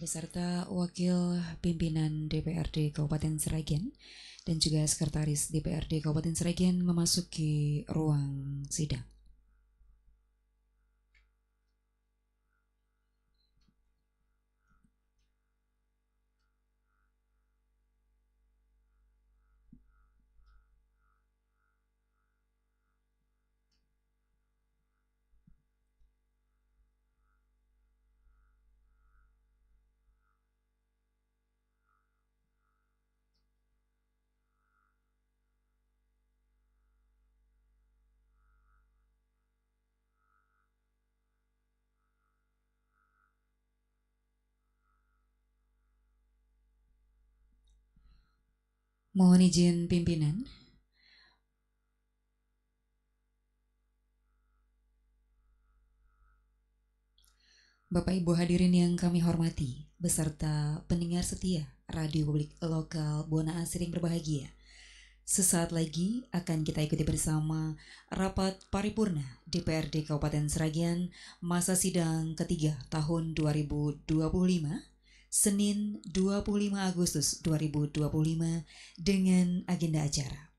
beserta Wakil Pimpinan DPRD Kabupaten Sragen dan juga Sekretaris DPRD Kabupaten Sragen memasuki ruang sidang. Mohon izin pimpinan. Bapak Ibu hadirin yang kami hormati, beserta pendengar setia Radio Publik Lokal Buana Asring berbahagia. Sesaat lagi akan kita ikuti bersama rapat paripurna DPRD Kabupaten Sragen masa sidang ketiga tahun 2025, Senin 25 Agustus 2025 dengan agenda acara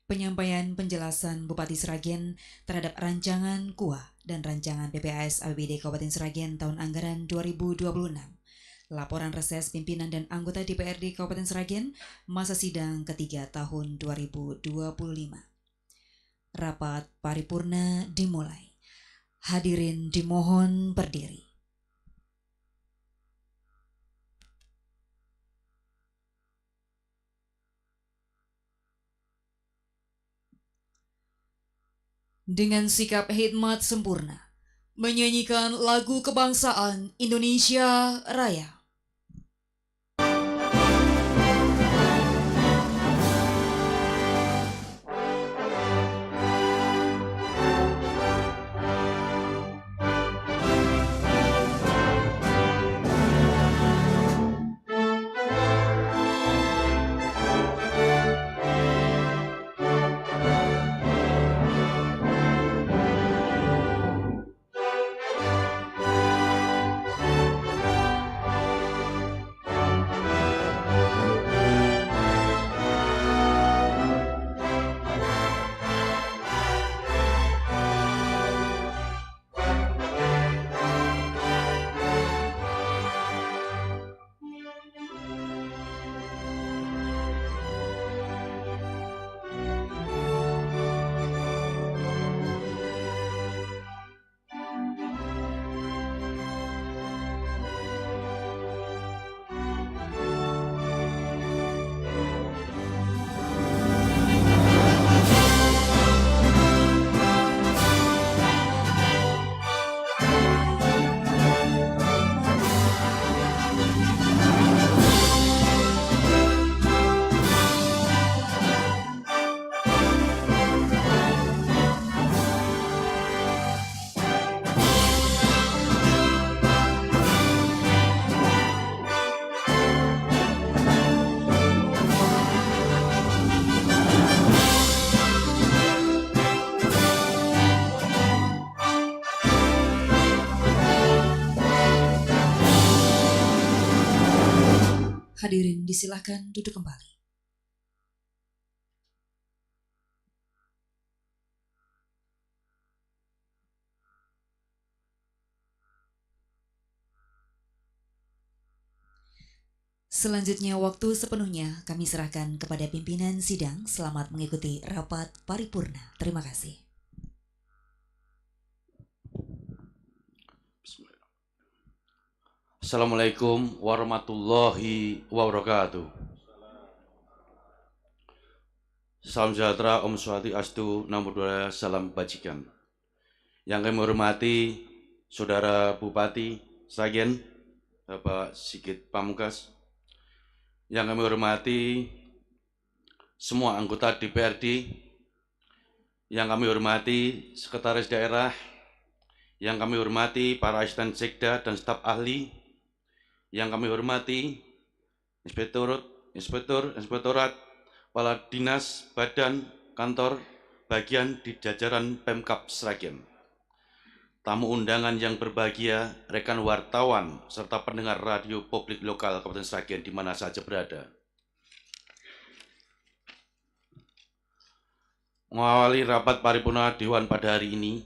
penyampaian penjelasan Bupati Sragen terhadap rancangan KUA dan rancangan PPAS APBD Kabupaten Sragen tahun anggaran 2026. Laporan reses pimpinan dan anggota DPRD Kabupaten Sragen masa sidang ketiga tahun 2025. Rapat paripurna dimulai. Hadirin dimohon berdiri. Dengan sikap hikmat sempurna, menyanyikan lagu kebangsaan Indonesia Raya. Hadirin disilahkan duduk kembali. Selanjutnya waktu sepenuhnya kami serahkan kepada pimpinan sidang. Selamat mengikuti rapat paripurna. Terima kasih. Assalamualaikum warahmatullahi wabarakatuh. Salam sejahtera, Om Swastiastu, Namo Buddhaya, salam bajikan. Yang kami hormati Saudara Bupati Sragen, Bapak Sigit Pamungkas. Yang kami hormati semua anggota DPRD. Yang kami hormati Sekretaris Daerah. Yang kami hormati para asisten sekda dan staf ahli. Yang kami hormati inspektorat, kepala dinas, badan, kantor, bagian di jajaran Pemkab Sragen. tamu undangan yang berbahagia, rekan wartawan, serta pendengar radio publik lokal Kabupaten Sragen di mana saja berada. Mengawali rapat paripurna Dewan pada hari ini,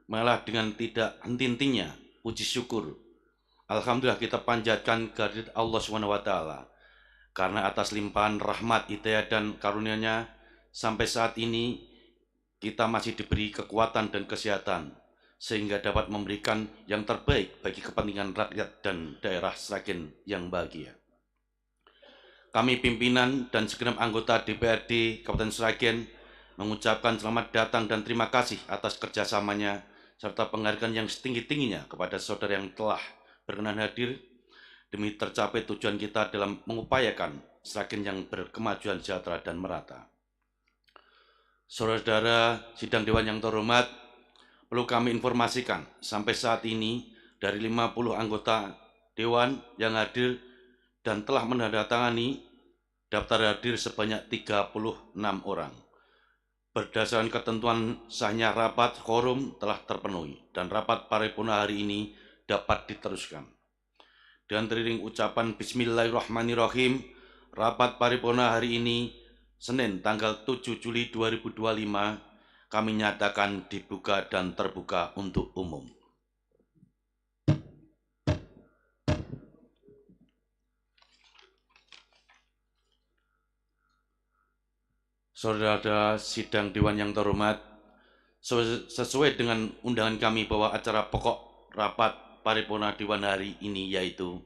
malah dengan tidak henti-hentinya puji syukur. Alhamdulillah kita panjatkan kehadirat Allah SWT, karena atas limpahan rahmat, hidayah, dan karunia-Nya, sampai saat ini kita masih diberi kekuatan dan kesehatan, sehingga dapat memberikan yang terbaik bagi kepentingan rakyat dan daerah Sragen yang bahagia. Kami pimpinan dan segenap anggota DPRD Kabupaten Sragen mengucapkan selamat datang dan terima kasih atas kerjasamanya, serta penghargaan yang setinggi-tingginya kepada saudara yang telah berkenan hadir demi tercapai tujuan kita dalam mengupayakan Sragen yang berkemajuan sejahtera dan merata. Saudara-saudara sidang Dewan yang terhormat, perlu kami informasikan sampai saat ini dari 50 anggota Dewan yang hadir dan telah menandatangani daftar hadir sebanyak 36 orang. Berdasarkan ketentuan sahnya rapat, quorum telah terpenuhi dan rapat paripurna hari ini dapat diteruskan. Dan teriring ucapan Bismillahirrahmanirrahim, rapat paripurna hari ini, Senin tanggal 7 Juli 2025, kami nyatakan dibuka dan terbuka untuk umum. Saudara sidang Dewan yang terhormat, sesuai dengan undangan kami bahwa acara pokok rapat paripurna Dewan hari ini yaitu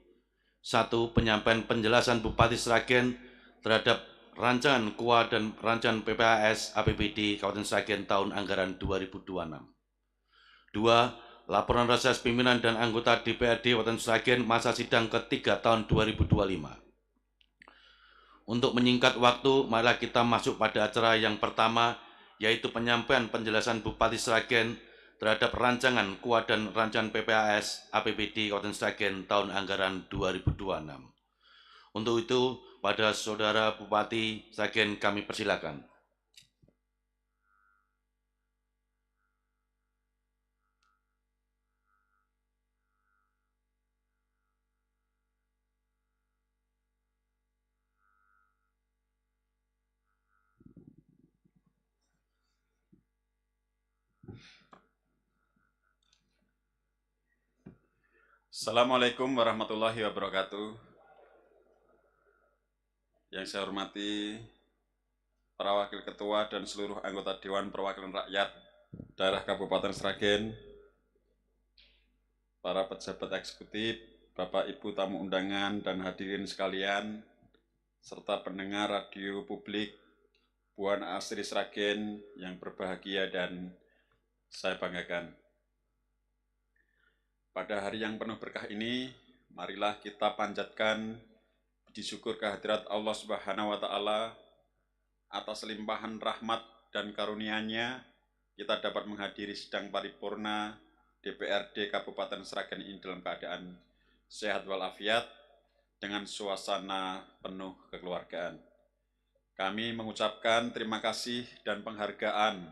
1. Penyampaian penjelasan Bupati Sragen terhadap rancangan KUA dan rancangan PPAS APBD Kabupaten Sragen tahun anggaran 2026. 2. Laporan reses pimpinan dan anggota DPRD Kabupaten Sragen masa sidang ketiga tahun 2025. Untuk menyingkat waktu, marilah kita masuk pada acara yang pertama, yaitu penyampaian penjelasan Bupati Sragen terhadap rancangan KUA dan rancangan PPAS APBD Kabupaten Sragen tahun anggaran 2026. Untuk itu, pada Saudara Bupati Sragen kami persilakan. Assalamualaikum warahmatullahi wabarakatuh. Yang saya hormati para wakil ketua dan seluruh anggota Dewan Perwakilan Rakyat Daerah Kabupaten Sragen, para pejabat eksekutif, Bapak Ibu tamu undangan dan hadirin sekalian, serta pendengar radio publik Buana Asri Sragen yang berbahagia dan saya banggakan. Pada hari yang penuh berkah ini, marilah kita panjatkan puji syukur kehadirat Allah Subhanahu wa Ta'ala atas limpahan rahmat dan karunia-Nya kita dapat menghadiri sidang paripurna DPRD Kabupaten Sragen ini dalam keadaan sehat walafiat dengan suasana penuh kekeluargaan. Kami mengucapkan terima kasih dan penghargaan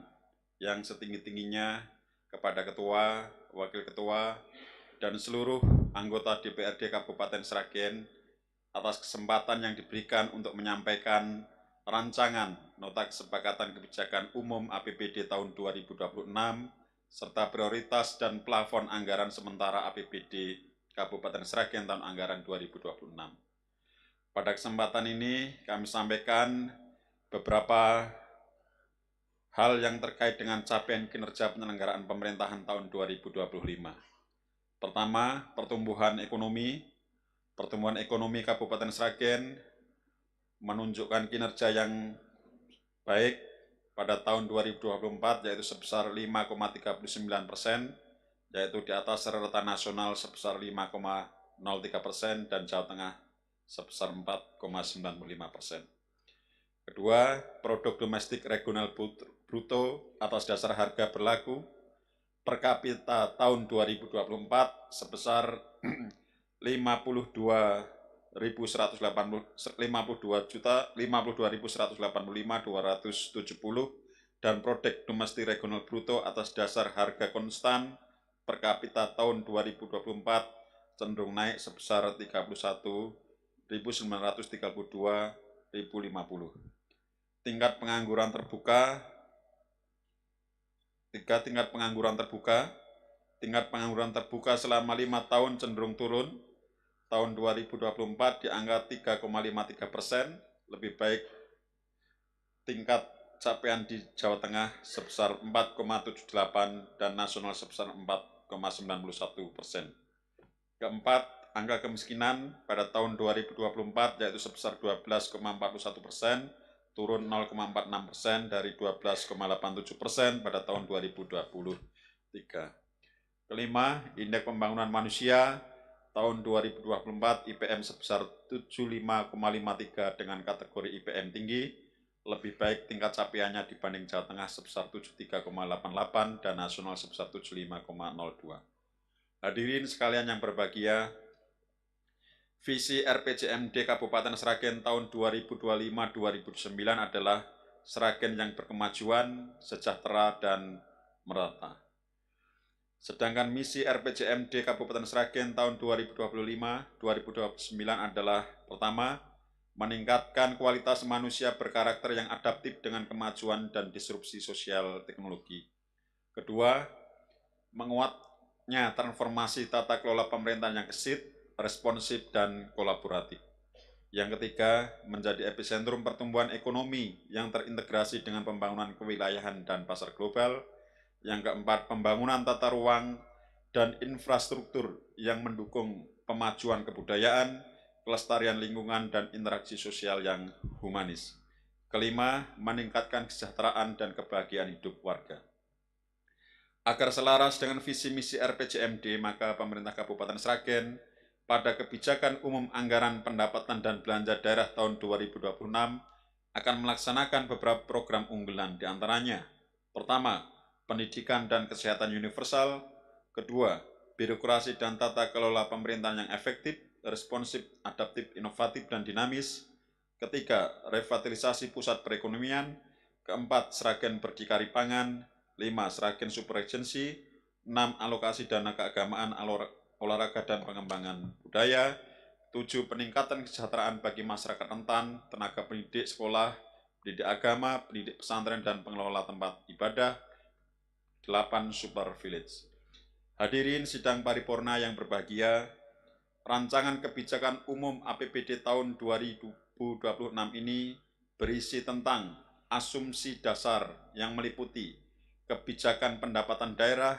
yang setinggi-tingginya kepada Ketua, Wakil Ketua, dan seluruh anggota DPRD Kabupaten Sragen atas kesempatan yang diberikan untuk menyampaikan rancangan Nota Kesepakatan Kebijakan Umum APBD tahun 2026 serta prioritas dan plafon anggaran sementara APBD Kabupaten Sragen tahun anggaran 2026. Pada kesempatan ini kami sampaikan beberapa hal yang terkait dengan capaian kinerja penyelenggaraan pemerintahan tahun 2025. Pertama, pertumbuhan ekonomi. Pertumbuhan ekonomi Kabupaten Sragen menunjukkan kinerja yang baik pada tahun 2024 yaitu sebesar 5,39%, yaitu di atas rata nasional sebesar 5,03% dan Jawa Tengah sebesar 4,95%. Kedua, produk domestik regional bruto atas dasar harga berlaku per kapita tahun 2024 sebesar 52.185.270 dan produk domestik regional bruto atas dasar harga konstan per kapita tahun 2024 cenderung naik sebesar 31.932.050. Tingkat pengangguran terbuka tingkat pengangguran terbuka selama 5 tahun cenderung turun. Tahun 2024 di angka 3,53%, lebih baik tingkat capaian di Jawa Tengah sebesar 4,78 dan nasional sebesar 4,91%. Keempat, angka kemiskinan pada tahun 2024 yaitu sebesar 12,41%, turun 0,46% dari 12,87% pada tahun 2023. Kelima, indeks pembangunan manusia tahun 2024 IPM sebesar 75,53 dengan kategori IPM tinggi, lebih baik tingkat capaiannya dibanding Jawa Tengah sebesar 73,88 dan nasional sebesar 75,02. Hadirin sekalian yang berbahagia, visi RPJMD Kabupaten Sragen tahun 2025-2029 adalah Sragen yang berkemajuan, sejahtera, dan merata. Sedangkan misi RPJMD Kabupaten Sragen tahun 2025-2029 adalah pertama, meningkatkan kualitas manusia berkarakter yang adaptif dengan kemajuan dan disrupsi sosial teknologi. Kedua, menguatnya transformasi tata kelola pemerintahan yang gesit, responsif, dan kolaboratif. Yang ketiga, menjadi epicentrum pertumbuhan ekonomi yang terintegrasi dengan pembangunan kewilayahan dan pasar global. Yang keempat, pembangunan tata ruang dan infrastruktur yang mendukung pemajuan kebudayaan, kelestarian lingkungan, dan interaksi sosial yang humanis. Kelima, meningkatkan kesejahteraan dan kebahagiaan hidup warga. Agar selaras dengan visi misi RPJMD, maka pemerintah Kabupaten Sragen pada kebijakan umum anggaran pendapatan dan belanja daerah tahun 2026 akan melaksanakan beberapa program unggulan, diantaranya: pertama, pendidikan dan kesehatan universal; kedua, birokrasi dan tata kelola pemerintahan yang efektif, responsif, adaptif, inovatif, dan dinamis; ketiga, revitalisasi pusat perekonomian; keempat, Sragen berdikari pangan; lima, Sragen super agency; enam, alokasi dana keagamaan, olahraga, dan pengembangan budaya; tujuh, peningkatan kesejahteraan bagi masyarakat rentan, tenaga pendidik sekolah, pendidik agama, pendidik pesantren, dan pengelola tempat ibadah; 8, super village. Hadirin sidang paripurna yang berbahagia, rancangan kebijakan umum APBD tahun 2026 ini berisi tentang asumsi dasar yang meliputi kebijakan pendapatan daerah,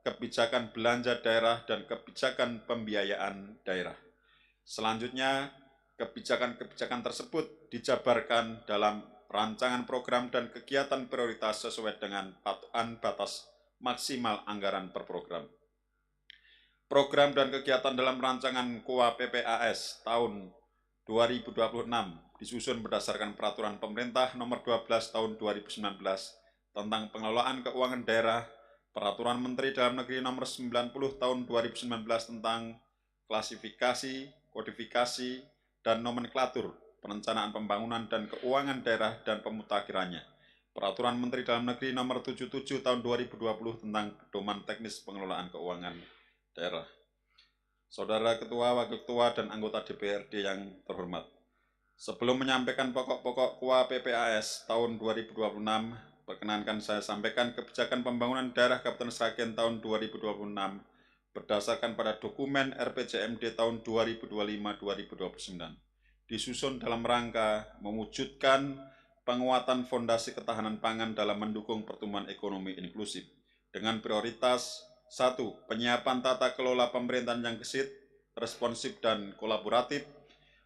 kebijakan belanja daerah, dan kebijakan pembiayaan daerah. Selanjutnya, kebijakan-kebijakan tersebut dijabarkan dalam rancangan program dan kegiatan prioritas sesuai dengan patokan batas maksimal anggaran per program. Program dan kegiatan dalam rancangan KUA PPAS tahun 2026 disusun berdasarkan Peraturan Pemerintah Nomor 12 Tahun 2019 tentang pengelolaan keuangan daerah, Peraturan Menteri Dalam Negeri Nomor 90 Tahun 2019 tentang klasifikasi, kodifikasi, dan nomenklatur perencanaan pembangunan dan keuangan daerah dan pemutakhirannya, Peraturan Menteri Dalam Negeri Nomor 77 Tahun 2020 tentang pedoman teknis pengelolaan keuangan daerah. Saudara Ketua, Wakil Ketua, dan anggota DPRD yang terhormat, sebelum menyampaikan pokok-pokok KUA PPAS tahun 2026, perkenankan saya sampaikan kebijakan pembangunan daerah Kabupaten Sragen tahun 2026 berdasarkan pada dokumen RPJMD tahun 2025-2029. Disusun dalam rangka mewujudkan penguatan fondasi ketahanan pangan dalam mendukung pertumbuhan ekonomi inklusif dengan prioritas: 1. Penyiapan tata kelola pemerintahan yang gesit, responsif, dan kolaboratif.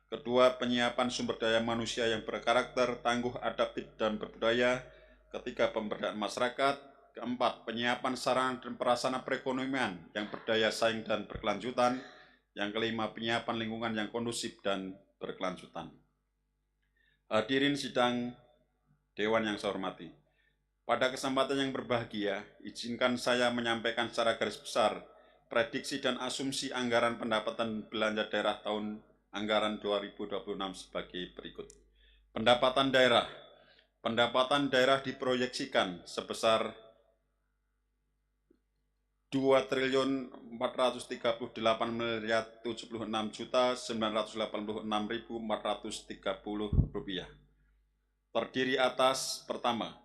Kedua, penyiapan sumber daya manusia yang berkarakter, tangguh, adaptif, dan berbudaya. Ketiga, pemberdayaan masyarakat. Keempat, penyiapan sarana dan prasarana perekonomian yang berdaya saing dan berkelanjutan. Yang kelima, penyiapan lingkungan yang kondusif dan berkelanjutan. Hadirin sidang Dewan yang saya hormati, pada kesempatan yang berbahagia, izinkan saya menyampaikan secara garis besar prediksi dan asumsi anggaran pendapatan belanja daerah tahun anggaran 2026 sebagai berikut. Pendapatan daerah diproyeksikan sebesar Rp2.438.076.986.430 terdiri atas pertama,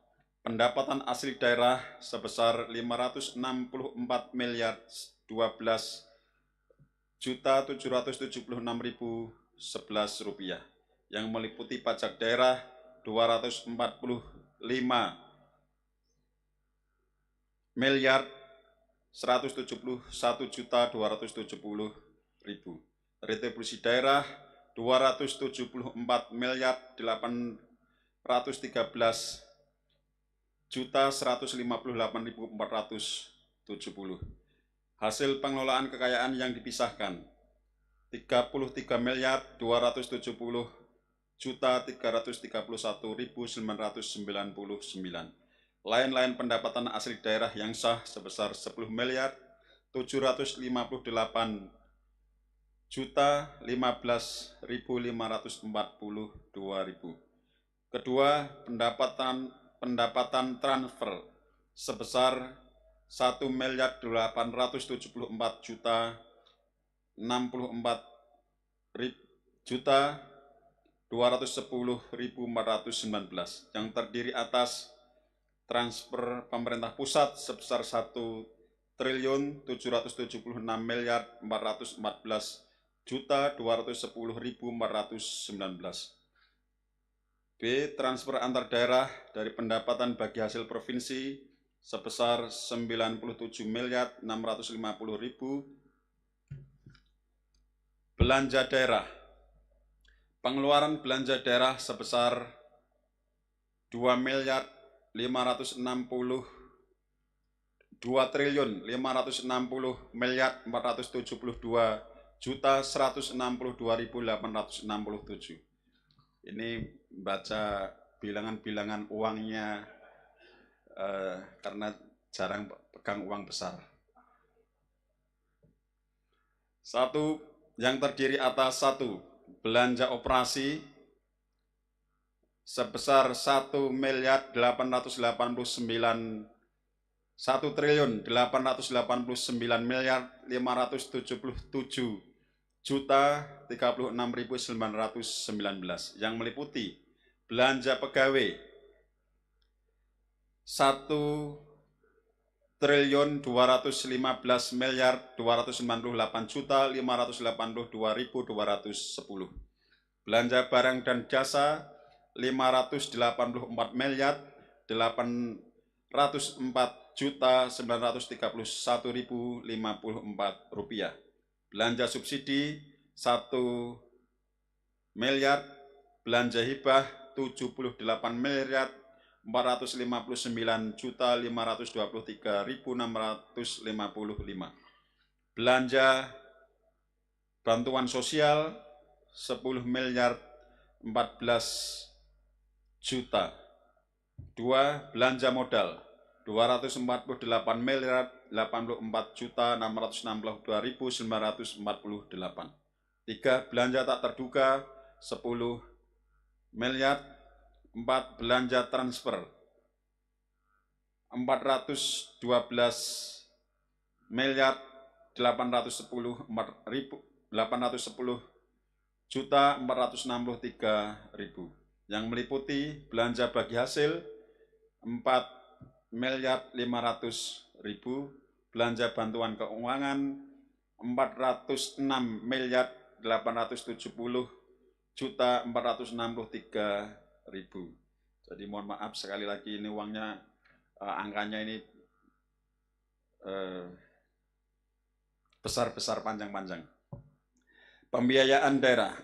pendapatan asli daerah sebesar Rp564.776.011 yang meliputi pajak daerah Rp245.171.270.000, retribusi daerah Rp274.813.158.470. Hasil pengelolaan kekayaan yang dipisahkan Rp313.270.331.999. Lain-lain pendapatan asli daerah yang sah sebesar Rp10.715.542.000. Kedua, pendapatan transfer sebesar Rp1.874.210.419 yang terdiri atas transfer pemerintah pusat sebesar Rp1.776.414.210.419. B. Transfer antar daerah dari pendapatan bagi hasil provinsi sebesar Rp97.650.000. Belanja daerah. Pengeluaran belanja daerah sebesar Rp2.560.472.162.867. Ini baca bilangan-bilangan uangnya karena jarang pegang uang besar. Satu, yang terdiri atas satu, belanja operasi sebesar Rp1.889.366.919 yang meliputi belanja pegawai Rp1.215.298.582.210, belanja barang dan jasa Rp584.931.054, belanja subsidi Rp1.000.000, belanja hibah Rp7.859.523.655, belanja bantuan sosial Rp10.014.000.000. Dua, belanja modal Rp284.084.662.948. Tiga, belanja tak terduga Rp10.000.000. Empat, belanja transfer Rp412.810.463.000 yang meliputi belanja bagi hasil Rp4.500.000, belanja bantuan keuangan Rp406.870.463.000. Jadi mohon maaf sekali lagi ini uangnya angkanya ini besar-besar panjang-panjang. Pembiayaan daerah.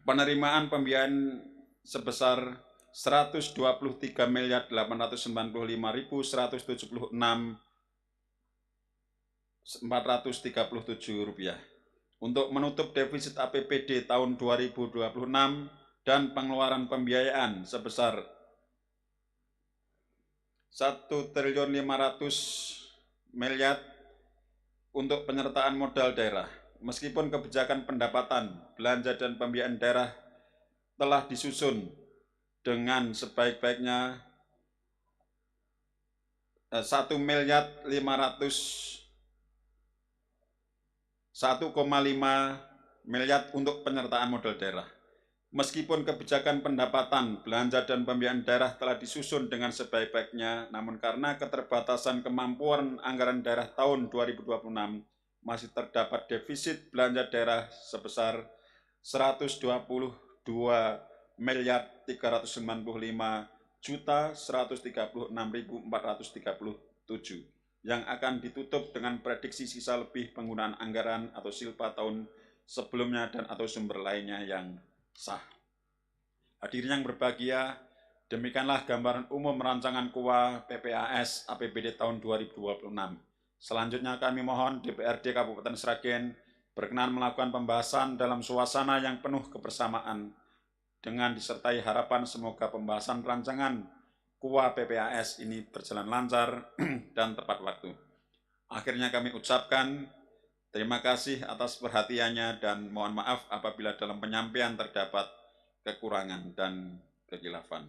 Penerimaan pembiayaan sebesar Rp123.895.176.437 untuk menutup defisit APBD tahun 2026 dan pengeluaran pembiayaan sebesar Rp1.500.000.000 untuk penyertaan modal daerah. Meskipun kebijakan pendapatan, belanja, dan pembiayaan daerah telah disusun dengan sebaik-baiknya Rp1.500.000.000 1,5 miliar untuk penyertaan modal daerah. Meskipun kebijakan pendapatan, belanja, dan pembiayaan daerah telah disusun dengan sebaik-baiknya, namun karena keterbatasan kemampuan anggaran daerah tahun 2026, masih terdapat defisit belanja daerah sebesar 122.395.136.437 yang akan ditutup dengan prediksi sisa lebih penggunaan anggaran atau silpa tahun sebelumnya dan atau sumber lainnya yang sah. Hadirin yang berbahagia, demikianlah gambaran umum rancangan KUA PPAS APBD tahun 2026. Selanjutnya kami mohon DPRD Kabupaten Sragen berkenan melakukan pembahasan dalam suasana yang penuh kebersamaan dengan disertai harapan semoga pembahasan rancangan KUA PPAS ini berjalan lancar dan tepat waktu. Akhirnya kami ucapkan terima kasih atas perhatiannya dan mohon maaf apabila dalam penyampaian terdapat kekurangan dan kekhilafan.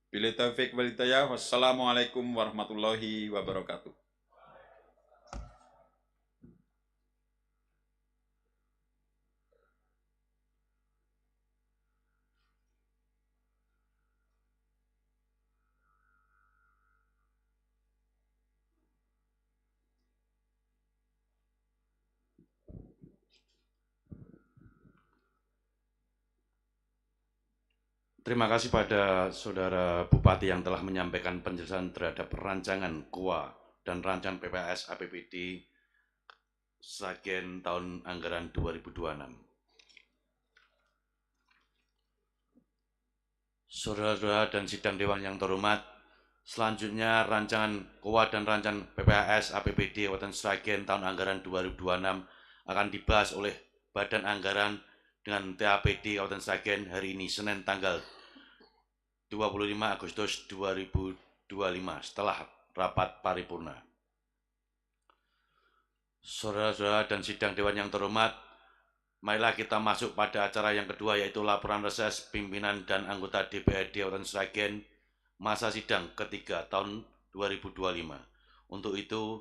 Billahi taufiq wal hidayah. Wassalamualaikum warahmatullahi wabarakatuh. Terima kasih pada Saudara Bupati yang telah menyampaikan penjelasan terhadap rancangan KUA dan rancangan PPAS APBD Sragen tahun anggaran 2026. Saudara-saudara dan sidang dewan yang terhormat, selanjutnya rancangan KUA dan rancangan PPAS APBD Kabupaten Sragen tahun anggaran 2026 akan dibahas oleh Badan Anggaran dengan TAPD Kabupaten Sragen hari ini Senin tanggal 25 Agustus 2025 setelah rapat paripurna. Saudara-saudara dan sidang dewan yang terhormat, marilah kita masuk pada acara yang kedua, yaitu laporan reses pimpinan dan anggota DPRD Kabupaten Sragen masa sidang ketiga tahun 2025. Untuk itu,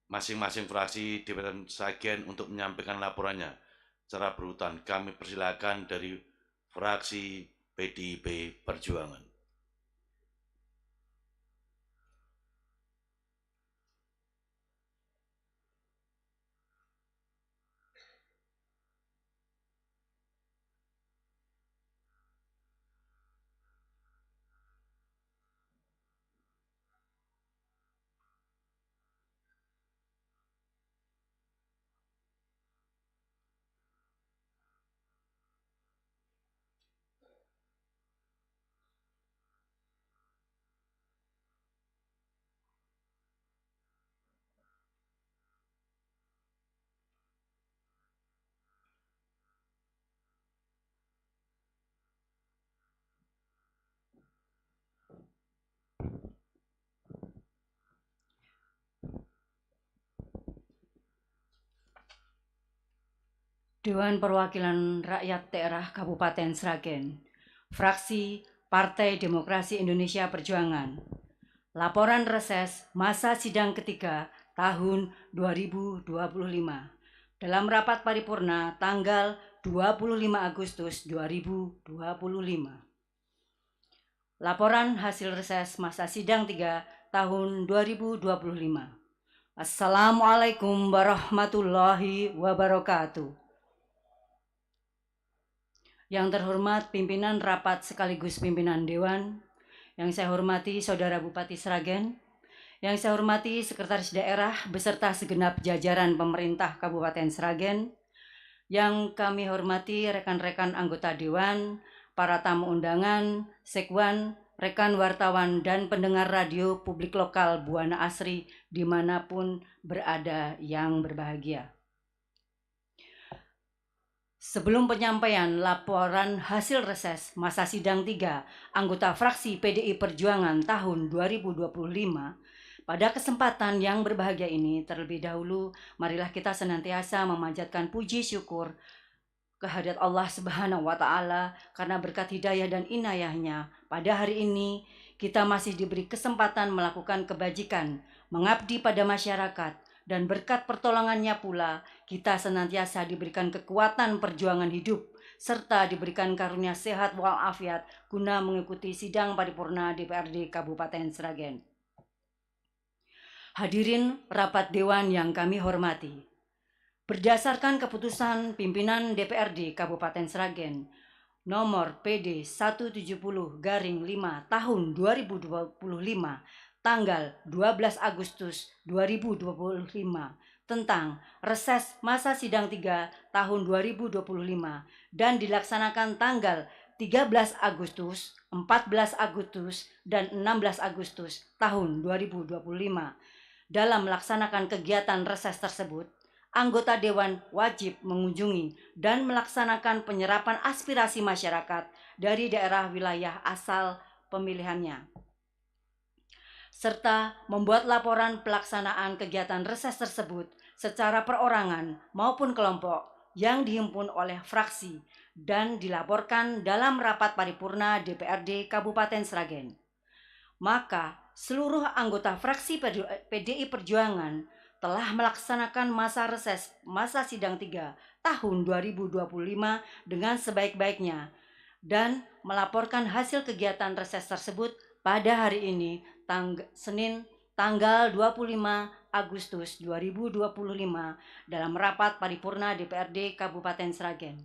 masing-masing fraksi DPRD Sragen untuk menyampaikan laporannya secara berurutan. Kami persilakan dari fraksi PDIP Perjuangan. Dewan Perwakilan Rakyat Daerah Kabupaten Sragen, Fraksi Partai Demokrasi Indonesia Perjuangan. Laporan reses masa sidang ketiga tahun 2025 dalam rapat paripurna tanggal 25 Agustus 2025. Laporan hasil reses masa sidang 3 tahun 2025. Assalamualaikum warahmatullahi wabarakatuh. Yang terhormat pimpinan rapat sekaligus pimpinan Dewan, yang saya hormati Saudara Bupati Sragen, yang saya hormati Sekretaris Daerah beserta segenap jajaran pemerintah Kabupaten Sragen, yang kami hormati rekan-rekan anggota Dewan, para tamu undangan, sekwan, rekan wartawan, dan pendengar radio publik lokal Buana Asri dimanapun berada yang berbahagia. Sebelum penyampaian laporan hasil reses masa sidang 3 anggota fraksi PDI Perjuangan tahun 2025, pada kesempatan yang berbahagia ini terlebih dahulu marilah kita senantiasa memanjatkan puji syukur kehadirat Allah Subhanahu wa Ta'ala karena berkat hidayah dan inayahnya pada hari ini kita masih diberi kesempatan melakukan kebajikan, mengabdi pada masyarakat, dan berkat pertolongannya pula kita senantiasa diberikan kekuatan perjuangan hidup serta diberikan karunia sehat walafiat guna mengikuti sidang paripurna DPRD Kabupaten Sragen. Hadirin rapat dewan yang kami hormati, berdasarkan keputusan pimpinan DPRD Kabupaten Sragen nomor PD 170/5 tahun 2025 tanggal 12 Agustus 2025 tentang reses masa sidang 3 tahun 2025 dan dilaksanakan tanggal 13 Agustus, 14 Agustus, dan 16 Agustus tahun 2025. Dalam melaksanakan kegiatan reses tersebut, anggota Dewan wajib mengunjungi dan melaksanakan penyerapan aspirasi masyarakat dari daerah wilayah asal pemilihannya, serta membuat laporan pelaksanaan kegiatan reses tersebut secara perorangan maupun kelompok yang dihimpun oleh fraksi dan dilaporkan dalam rapat paripurna DPRD Kabupaten Sragen. Maka seluruh anggota fraksi PDI Perjuangan telah melaksanakan masa reses masa sidang 3 tahun 2025 dengan sebaik-baiknya dan melaporkan hasil kegiatan reses tersebut pada hari ini Senin tanggal 25 Agustus 2025 dalam rapat paripurna DPRD Kabupaten Sragen.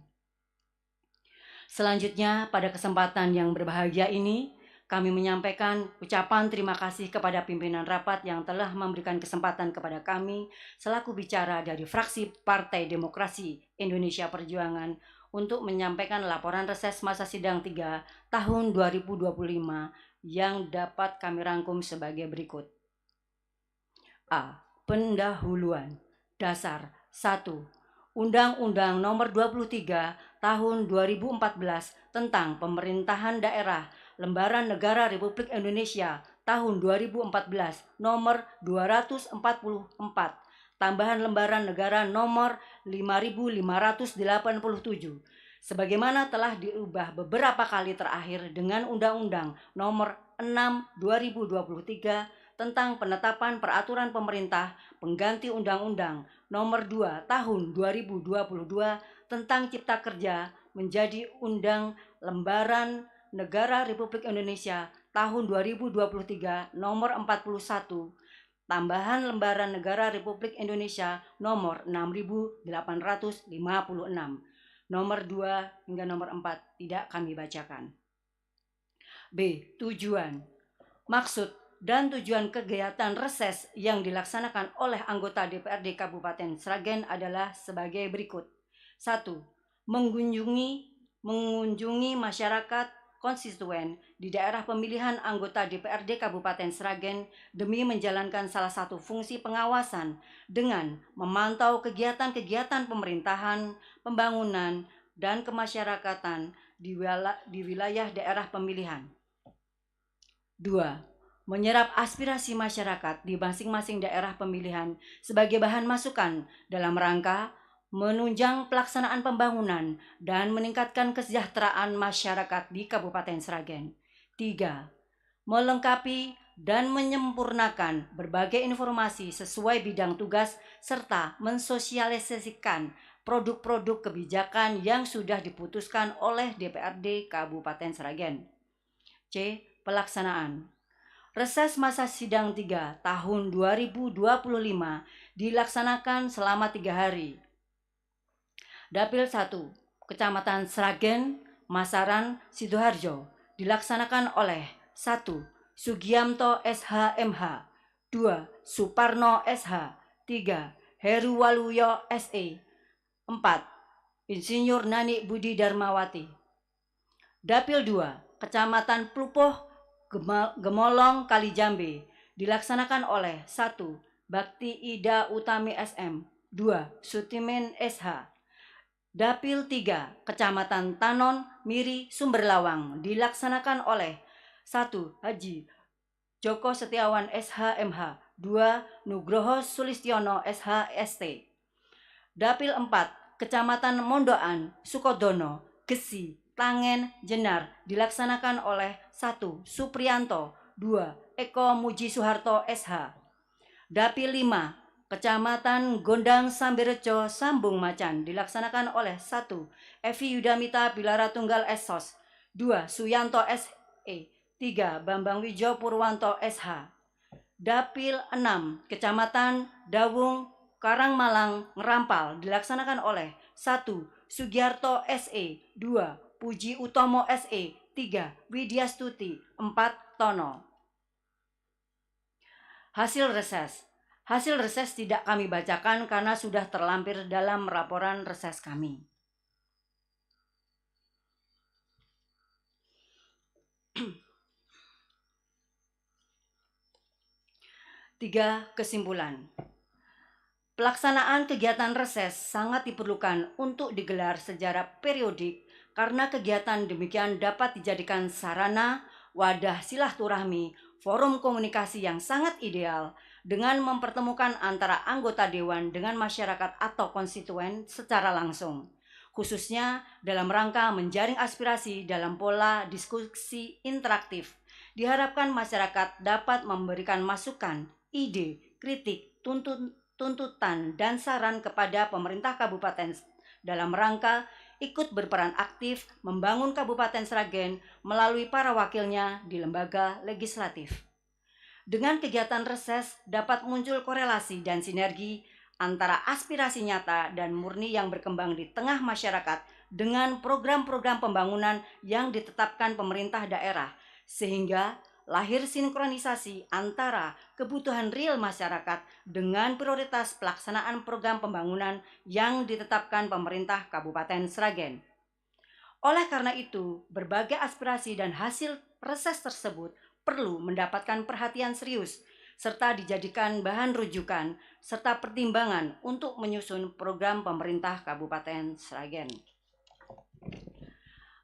Selanjutnya, pada kesempatan yang berbahagia ini, kami menyampaikan ucapan terima kasih kepada pimpinan rapat yang telah memberikan kesempatan kepada kami selaku bicara dari fraksi Partai Demokrasi Indonesia Perjuangan untuk menyampaikan laporan reses masa sidang 3 tahun 2025 yang dapat kami rangkum sebagai berikut. A. Pendahuluan. Dasar 1. Undang-Undang Nomor 23 Tahun 2014 tentang Pemerintahan Daerah Lembaran Negara Republik Indonesia tahun 2014 nomor 244, tambahan lembaran negara nomor 5587, sebagaimana telah diubah beberapa kali terakhir dengan Undang-Undang nomor 6 2023 tentang penetapan peraturan pemerintah pengganti Undang-Undang nomor 2 tahun 2022 tentang Cipta Kerja menjadi Undang Lembaran Negara Republik Indonesia tahun 2023 nomor 41, tambahan Lembaran Negara Republik Indonesia nomor 6856, nomor 2 hingga nomor 4 tidak kami bacakan. B. Tujuan. Maksud dan tujuan kegiatan reses yang dilaksanakan oleh anggota DPRD Kabupaten Sragen adalah sebagai berikut. 1. Mengunjungi masyarakat konstituen di daerah pemilihan anggota DPRD Kabupaten Sragen demi menjalankan salah satu fungsi pengawasan dengan memantau kegiatan-kegiatan pemerintahan, pembangunan, dan kemasyarakatan di wilayah daerah pemilihan. 2. Menyerap aspirasi masyarakat di masing-masing daerah pemilihan sebagai bahan masukan dalam rangka menunjang pelaksanaan pembangunan dan meningkatkan kesejahteraan masyarakat di Kabupaten Sragen. 3. Melengkapi dan menyempurnakan berbagai informasi sesuai bidang tugas serta mensosialisasikan produk-produk kebijakan yang sudah diputuskan oleh DPRD Kabupaten Sragen. C. Pelaksanaan. Reses masa sidang 3 tahun 2025 dilaksanakan selama 3 hari. Dapil 1, Kecamatan Sragen, Masaran, Sidoarjo, dilaksanakan oleh 1. Sugiamto SH MH, 2. Suparno SH, 3. Heru Waluyo SE, 4. Insinyur Nani Budi Darmawati. Dapil 2, Kecamatan Plupoh, Gemolong, Kalijambe, dilaksanakan oleh 1. Bakti Ida Utami SM, 2. Sutimen SH. Dapil 3, Kecamatan Tanon, Miri, Sumberlawang, dilaksanakan oleh 1. Haji Joko Setiawan SH MH, 2. Nugroho Sulistiono SH ST. Dapil 4, Kecamatan Mondoan, Sukodono, Gesi, Tangen, Jenar, dilaksanakan oleh 1. Suprianto, 2. Eko Muji Soeharto SH. Dapil 5, Kecamatan Gondang Sambirejo, Sambung Macan dilaksanakan oleh 1. Evi Yudamita Bilara Tunggal SOS, 2. Suyanto SE, 3. Bambang Wijo Purwanto SH. Dapil 6, Kecamatan Dawung Karangmalang Ngerampal dilaksanakan oleh 1. Sugiarto SE, 2. Puji Utomo SE, 3. Widya Stuti, 4. Tono. Hasil reses. Hasil reses tidak kami bacakan karena sudah terlampir dalam laporan reses kami. Tiga, kesimpulan. Pelaksanaan kegiatan reses sangat diperlukan untuk digelar secara periodik karena kegiatan demikian dapat dijadikan sarana, wadah silaturahmi, forum komunikasi yang sangat ideal dengan mempertemukan antara anggota dewan dengan masyarakat atau konstituen secara langsung, khususnya dalam rangka menjaring aspirasi dalam pola diskusi interaktif. Diharapkan masyarakat dapat memberikan masukan, ide, kritik, tuntutan, dan saran kepada pemerintah kabupaten dalam rangka ikut berperan aktif membangun Kabupaten Sragen melalui para wakilnya di lembaga legislatif. Dengan kegiatan reses dapat muncul korelasi dan sinergi antara aspirasi nyata dan murni yang berkembang di tengah masyarakat dengan program-program pembangunan yang ditetapkan pemerintah daerah, sehingga lahir sinkronisasi antara kebutuhan real masyarakat dengan prioritas pelaksanaan program pembangunan yang ditetapkan pemerintah Kabupaten Sragen. Oleh karena itu, berbagai aspirasi dan hasil reses tersebut perlu mendapatkan perhatian serius serta dijadikan bahan rujukan serta pertimbangan untuk menyusun program pemerintah Kabupaten Sragen.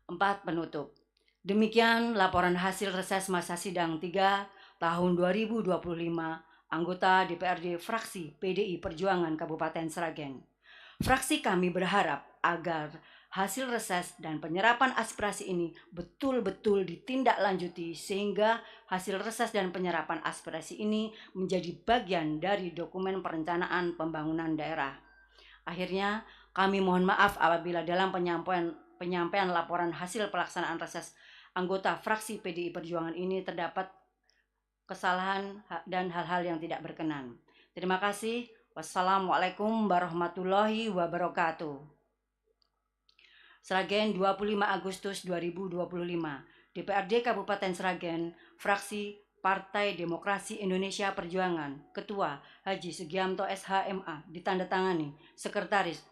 4. Penutup. Demikian laporan hasil reses masa sidang 3 tahun 2025 anggota DPRD fraksi PDI Perjuangan Kabupaten Sragen. Fraksi kami berharap agar hasil reses dan penyerapan aspirasi ini betul-betul ditindaklanjuti sehingga hasil reses dan penyerapan aspirasi ini menjadi bagian dari dokumen perencanaan pembangunan daerah. Akhirnya, kami mohon maaf apabila dalam penyampaian laporan hasil pelaksanaan reses anggota fraksi PDI Perjuangan ini terdapat kesalahan dan hal-hal yang tidak berkenan. Terima kasih. Wassalamualaikum warahmatullahi wabarakatuh. Sragen 25 Agustus 2025, DPRD Kabupaten Sragen, fraksi Partai Demokrasi Indonesia Perjuangan, Ketua Haji Sugiamto SHMA, ditandatangani, Sekretaris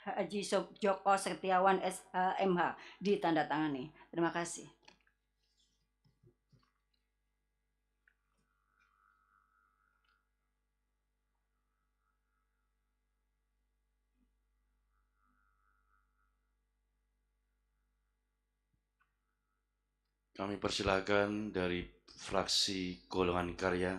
Haji Joko Setiawan SHMH, ditandatangani. Terima kasih. Kami persilakan dari fraksi Golongan Karya.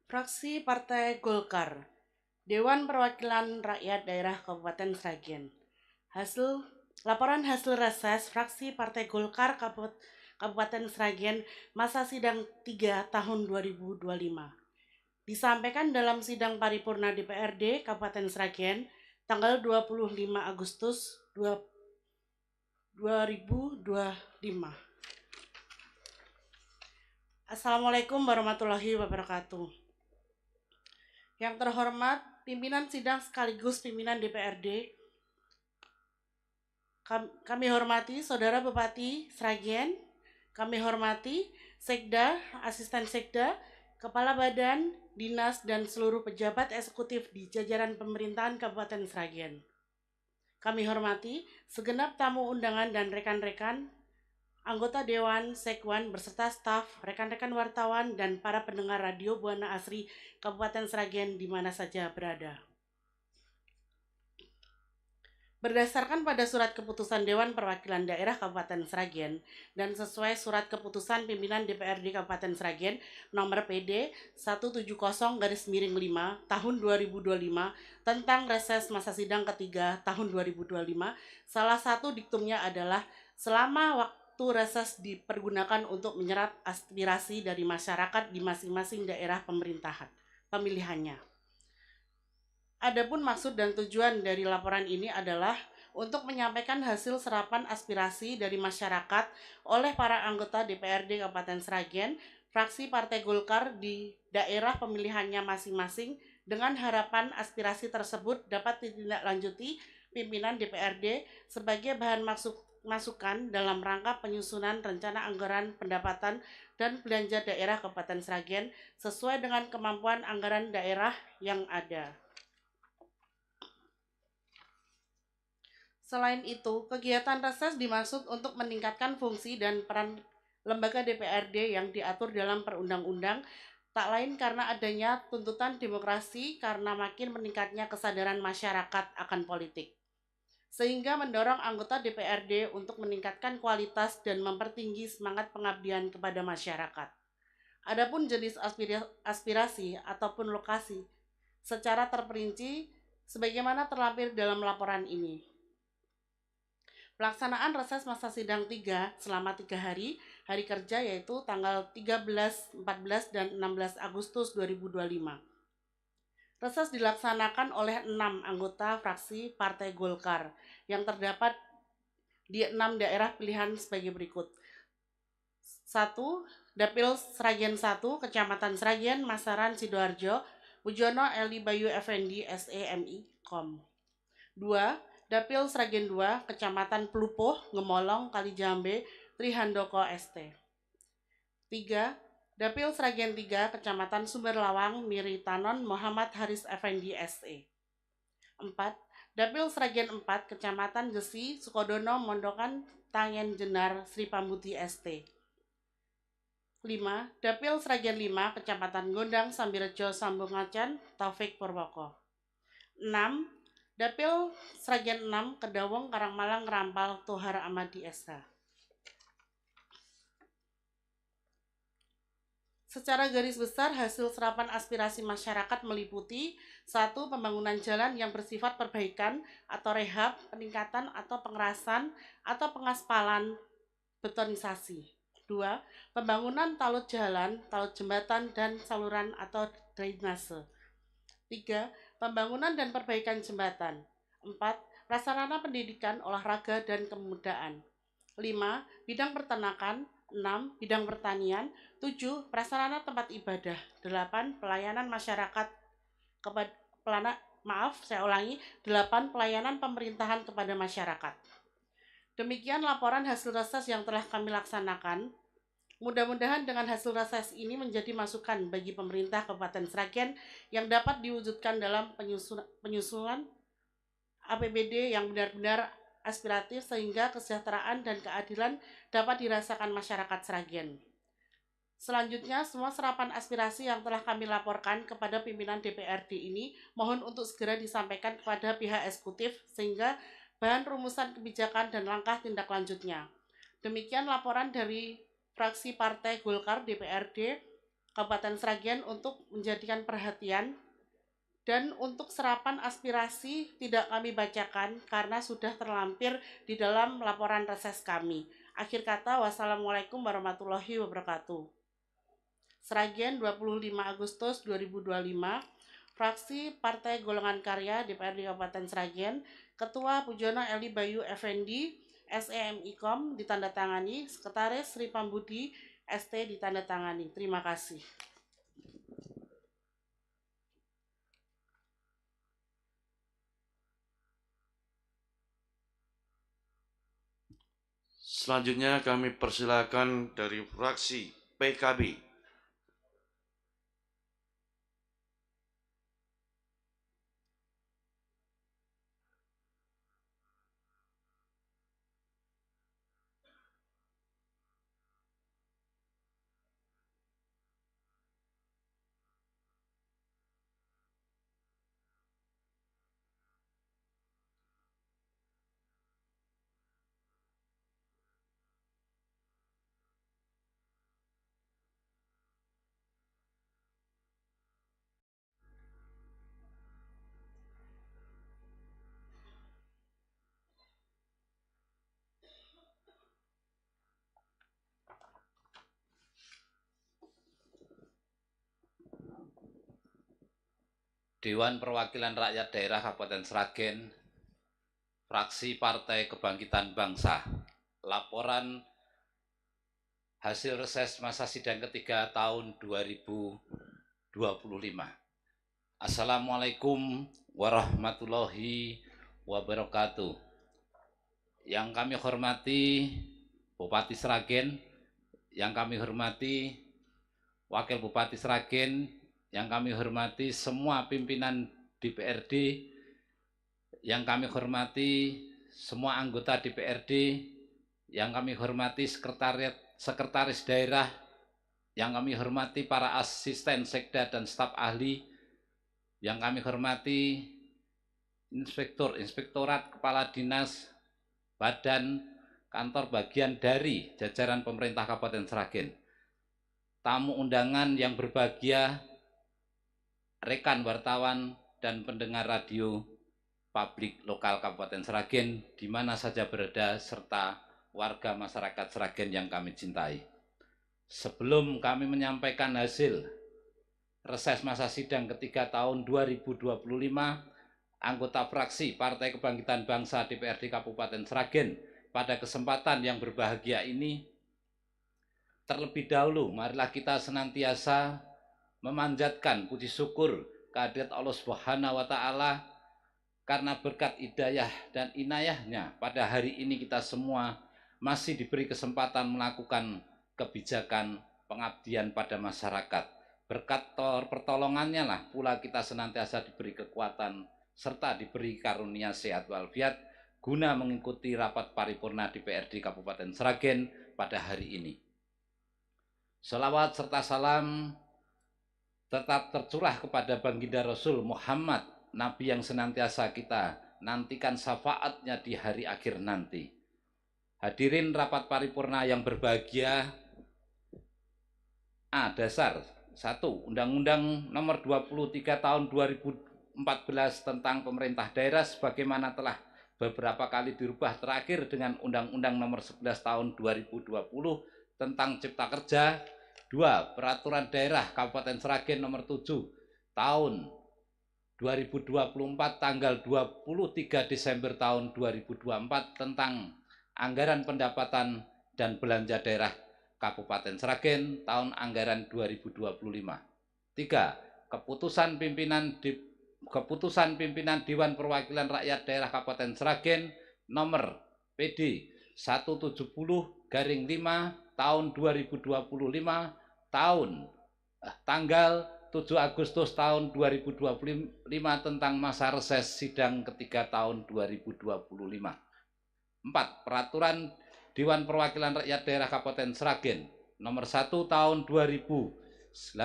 Fraksi Partai Golkar, Dewan Perwakilan Rakyat Daerah Kabupaten Sragen. Laporan hasil reses fraksi Partai Golkar Kabupaten Sragen masa sidang 3 tahun 2025. Disampaikan dalam sidang paripurna DPRD Kabupaten Sragen tanggal 25 Agustus 2025. Assalamualaikum warahmatullahi wabarakatuh. Yang terhormat pimpinan sidang sekaligus pimpinan DPRD, kami hormati Saudara Bupati Sragen, kami hormati Sekda, Asisten Sekda, Kepala Badan, Dinas, dan seluruh pejabat eksekutif di jajaran pemerintahan Kabupaten Sragen. Kami hormati segenap tamu undangan dan rekan-rekan, anggota Dewan, Sekwan, beserta staf, rekan-rekan wartawan, dan para pendengar radio Buana Asri Kabupaten Sragen di mana saja berada. Berdasarkan pada surat keputusan Dewan Perwakilan Daerah Kabupaten Sragen dan sesuai surat keputusan pimpinan DPRD Kabupaten Sragen nomor PD 170-5 tahun 2025 tentang reses masa sidang ketiga tahun 2025, salah satu diktumnya adalah selama waktu reses dipergunakan untuk menyerap aspirasi dari masyarakat di masing-masing daerah pemilihannya. Adapun maksud dan tujuan dari laporan ini adalah untuk menyampaikan hasil serapan aspirasi dari masyarakat oleh para anggota DPRD Kabupaten Sragen, fraksi Partai Golkar di daerah pemilihannya masing-masing dengan harapan aspirasi tersebut dapat ditindaklanjuti pimpinan DPRD sebagai bahan masukan dalam rangka penyusunan rencana anggaran pendapatan dan belanja daerah Kabupaten Sragen sesuai dengan kemampuan anggaran daerah yang ada. Selain itu, kegiatan reses dimaksud untuk meningkatkan fungsi dan peran lembaga DPRD yang diatur dalam perundang-undang, tak lain karena adanya tuntutan demokrasi karena makin meningkatnya kesadaran masyarakat akan politik. Sehingga mendorong anggota DPRD untuk meningkatkan kualitas dan mempertinggi semangat pengabdian kepada masyarakat. Adapun jenis aspirasi ataupun lokasi secara terperinci sebagaimana terlampir dalam laporan ini. Pelaksanaan reses masa sidang 3 selama 3 hari kerja yaitu tanggal 13, 14, dan 16 Agustus 2025. Reses dilaksanakan oleh 6 anggota fraksi Partai Golkar yang terdapat di 6 daerah pilihan sebagai berikut. 1. Dapil Sragen 1, Kecamatan Sragen, Masaran, Sidoarjo, Pujono Eli Bayu Effendi, SEMI, Kom. 2. Dapil Sragen 2, Kecamatan Pelupuh, Gemolong, Kalijambe, Trihandoko, ST. 3. Dapil Sragen 3, Kecamatan Sumberlawang, Miritanon, Muhammad Haris Effendi, SE. 4. Dapil Sragen 4, Kecamatan Gesi, Sukodono, Mondokan, Tangen Jenar, Sri Pambuti, ST. 5. Dapil Sragen 5, Kecamatan Gondang, Sambirejo, Sambungacan, Taufik Purwoko. 6. Dapil Sragen 6, Kedawong, Karangmalang, Rampal, Tohar Amadi, SH. Secara garis besar, hasil serapan aspirasi masyarakat meliputi 1. Pembangunan jalan yang bersifat perbaikan atau rehab, peningkatan atau pengerasan atau pengaspalan betonisasi. 2. Pembangunan talut jalan, talut jembatan, dan saluran atau drainase. 3. Pembangunan dan perbaikan jembatan. 4. Prasarana pendidikan, olahraga, dan kemudaan. 5. Bidang peternakan. 6. Bidang pertanian. 7. Prasarana tempat ibadah. 8. Pelayanan masyarakat kepada 8. Pelayanan pemerintahan kepada masyarakat. Demikian laporan hasil reses yang telah kami laksanakan. Mudah-mudahan dengan hasil reses ini menjadi masukan bagi pemerintah Kabupaten Sragen yang dapat diwujudkan dalam penyusunan APBD yang benar-benar aspiratif sehingga kesejahteraan dan keadilan dapat dirasakan masyarakat Sragen. Selanjutnya, semua serapan aspirasi yang telah kami laporkan kepada pimpinan DPRD ini mohon untuk segera disampaikan kepada pihak eksekutif sehingga bahan rumusan kebijakan dan langkah tindak lanjutnya. Demikian laporan dari fraksi Partai Golkar DPRD Kabupaten Sragen untuk menjadikan perhatian, dan untuk serapan aspirasi tidak kami bacakan karena sudah terlampir di dalam laporan reses kami. Akhir kata, wassalamualaikum warahmatullahi wabarakatuh. Sragen 25 Agustus 2025, fraksi Partai Golongan Karya DPRD Kabupaten Sragen, Ketua Pujono Eli Bayu Effendi, SEMIKOM ditandatangani, Sekretaris Sri Pambudi, ST ditandatangani. Terima kasih. Selanjutnya kami persilakan dari fraksi PKB. Dewan Perwakilan Rakyat Daerah Kabupaten Sragen, fraksi Partai Kebangkitan Bangsa. Laporan hasil reses masa sidang ketiga tahun 2025. Assalamualaikum warahmatullahi wabarakatuh. Yang kami hormati Bupati Sragen, yang kami hormati Wakil Bupati Sragen, yang kami hormati semua pimpinan DPRD, yang kami hormati semua anggota DPRD, yang kami hormati sekretaris daerah, yang kami hormati para asisten sekda dan staf ahli, yang kami hormati inspektorat, kepala dinas, badan, kantor bagian dari jajaran pemerintah Kabupaten Sragen, tamu undangan yang berbahagia, rekan wartawan dan pendengar radio publik lokal Kabupaten Sragen di mana saja berada, serta warga masyarakat Sragen yang kami cintai. Sebelum kami menyampaikan hasil reses masa sidang ketiga tahun 2025, anggota fraksi Partai Kebangkitan Bangsa DPRD Kabupaten Sragen pada kesempatan yang berbahagia ini, terlebih dahulu marilah kita senantiasa memanjatkan puji syukur kehadirat Allah Subhanahu wa Ta'ala karena berkat hidayah dan inayahnya pada hari ini kita semua masih diberi kesempatan melakukan kebijakan pengabdian pada masyarakat. Berkat pertolongannya lah pula kita senantiasa diberi kekuatan serta diberi karunia sehat walafiat guna mengikuti rapat paripurna DPRD Kabupaten Sragen pada hari ini. Selawat serta salam tetap tercurah kepada baginda Rasul Muhammad, Nabi yang senantiasa kita nantikan syafaatnya di hari akhir nanti. Hadirin rapat paripurna yang berbahagia, dasar 1. Undang-Undang Nomor 23 Tahun 2014 tentang Pemerintah Daerah sebagaimana telah beberapa kali dirubah terakhir dengan Undang-Undang Nomor 11 Tahun 2020 tentang Cipta Kerja. 2. Peraturan Daerah Kabupaten Sragen Nomor 7 Tahun 2024 tanggal 23 Desember tahun 2024 tentang Anggaran Pendapatan dan Belanja Daerah Kabupaten Sragen tahun anggaran 2025. 3. Keputusan pimpinan Dewan Perwakilan Rakyat Daerah Kabupaten Sragen Nomor PD 170/5 tahun 2025 tanggal 7 Agustus tahun 2025 tentang masa reses sidang ketiga tahun 2025. 4. Peraturan Dewan Perwakilan Rakyat Daerah Kabupaten Sragen Nomor 1 tahun 2018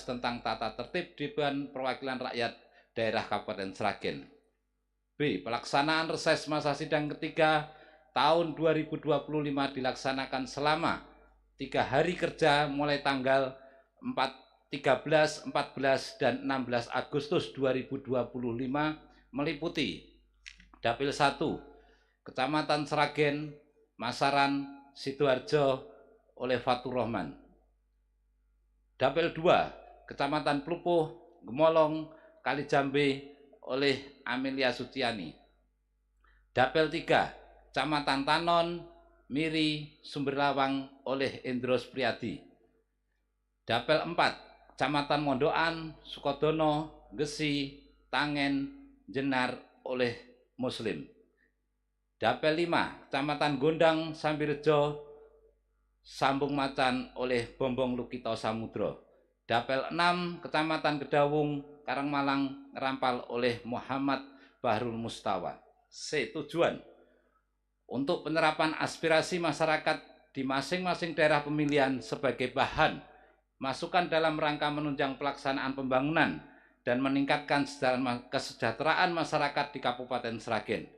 tentang tata tertib Dewan Perwakilan Rakyat Daerah Kabupaten Sragen. B. Pelaksanaan reses masa sidang ketiga tahun 2025 dilaksanakan selama 3 hari kerja mulai tanggal 13, 14, dan 16 Agustus 2025 meliputi Dapil 1, Kecamatan Sragen, Masaran, Sidoarjo oleh Fatur Rahman. Dapil 2, Kecamatan Plupuh, Gemolong, Kalijambe oleh Amelia Suciani. Dapil 3, Kecamatan Tanon, Miri, Sumberlawang oleh Endros Priadi. Dapil 4, Kecamatan Mondokan, Sukodono, Gesi, Tangen, Jenar oleh Muslim. Dapil 5, Kecamatan Gondang, Sambirejo, Sambung Macan oleh Bombong Lukito Samudro. Dapil 6, Kecamatan Gedawung, Karangmalang, Rampal oleh Muhammad Bahrul Mustawa. C. Tujuan untuk penerapan aspirasi masyarakat di masing-masing daerah pemilihan sebagai bahan masukan dalam rangka menunjang pelaksanaan pembangunan dan meningkatkan kesejahteraan masyarakat di Kabupaten Sragen.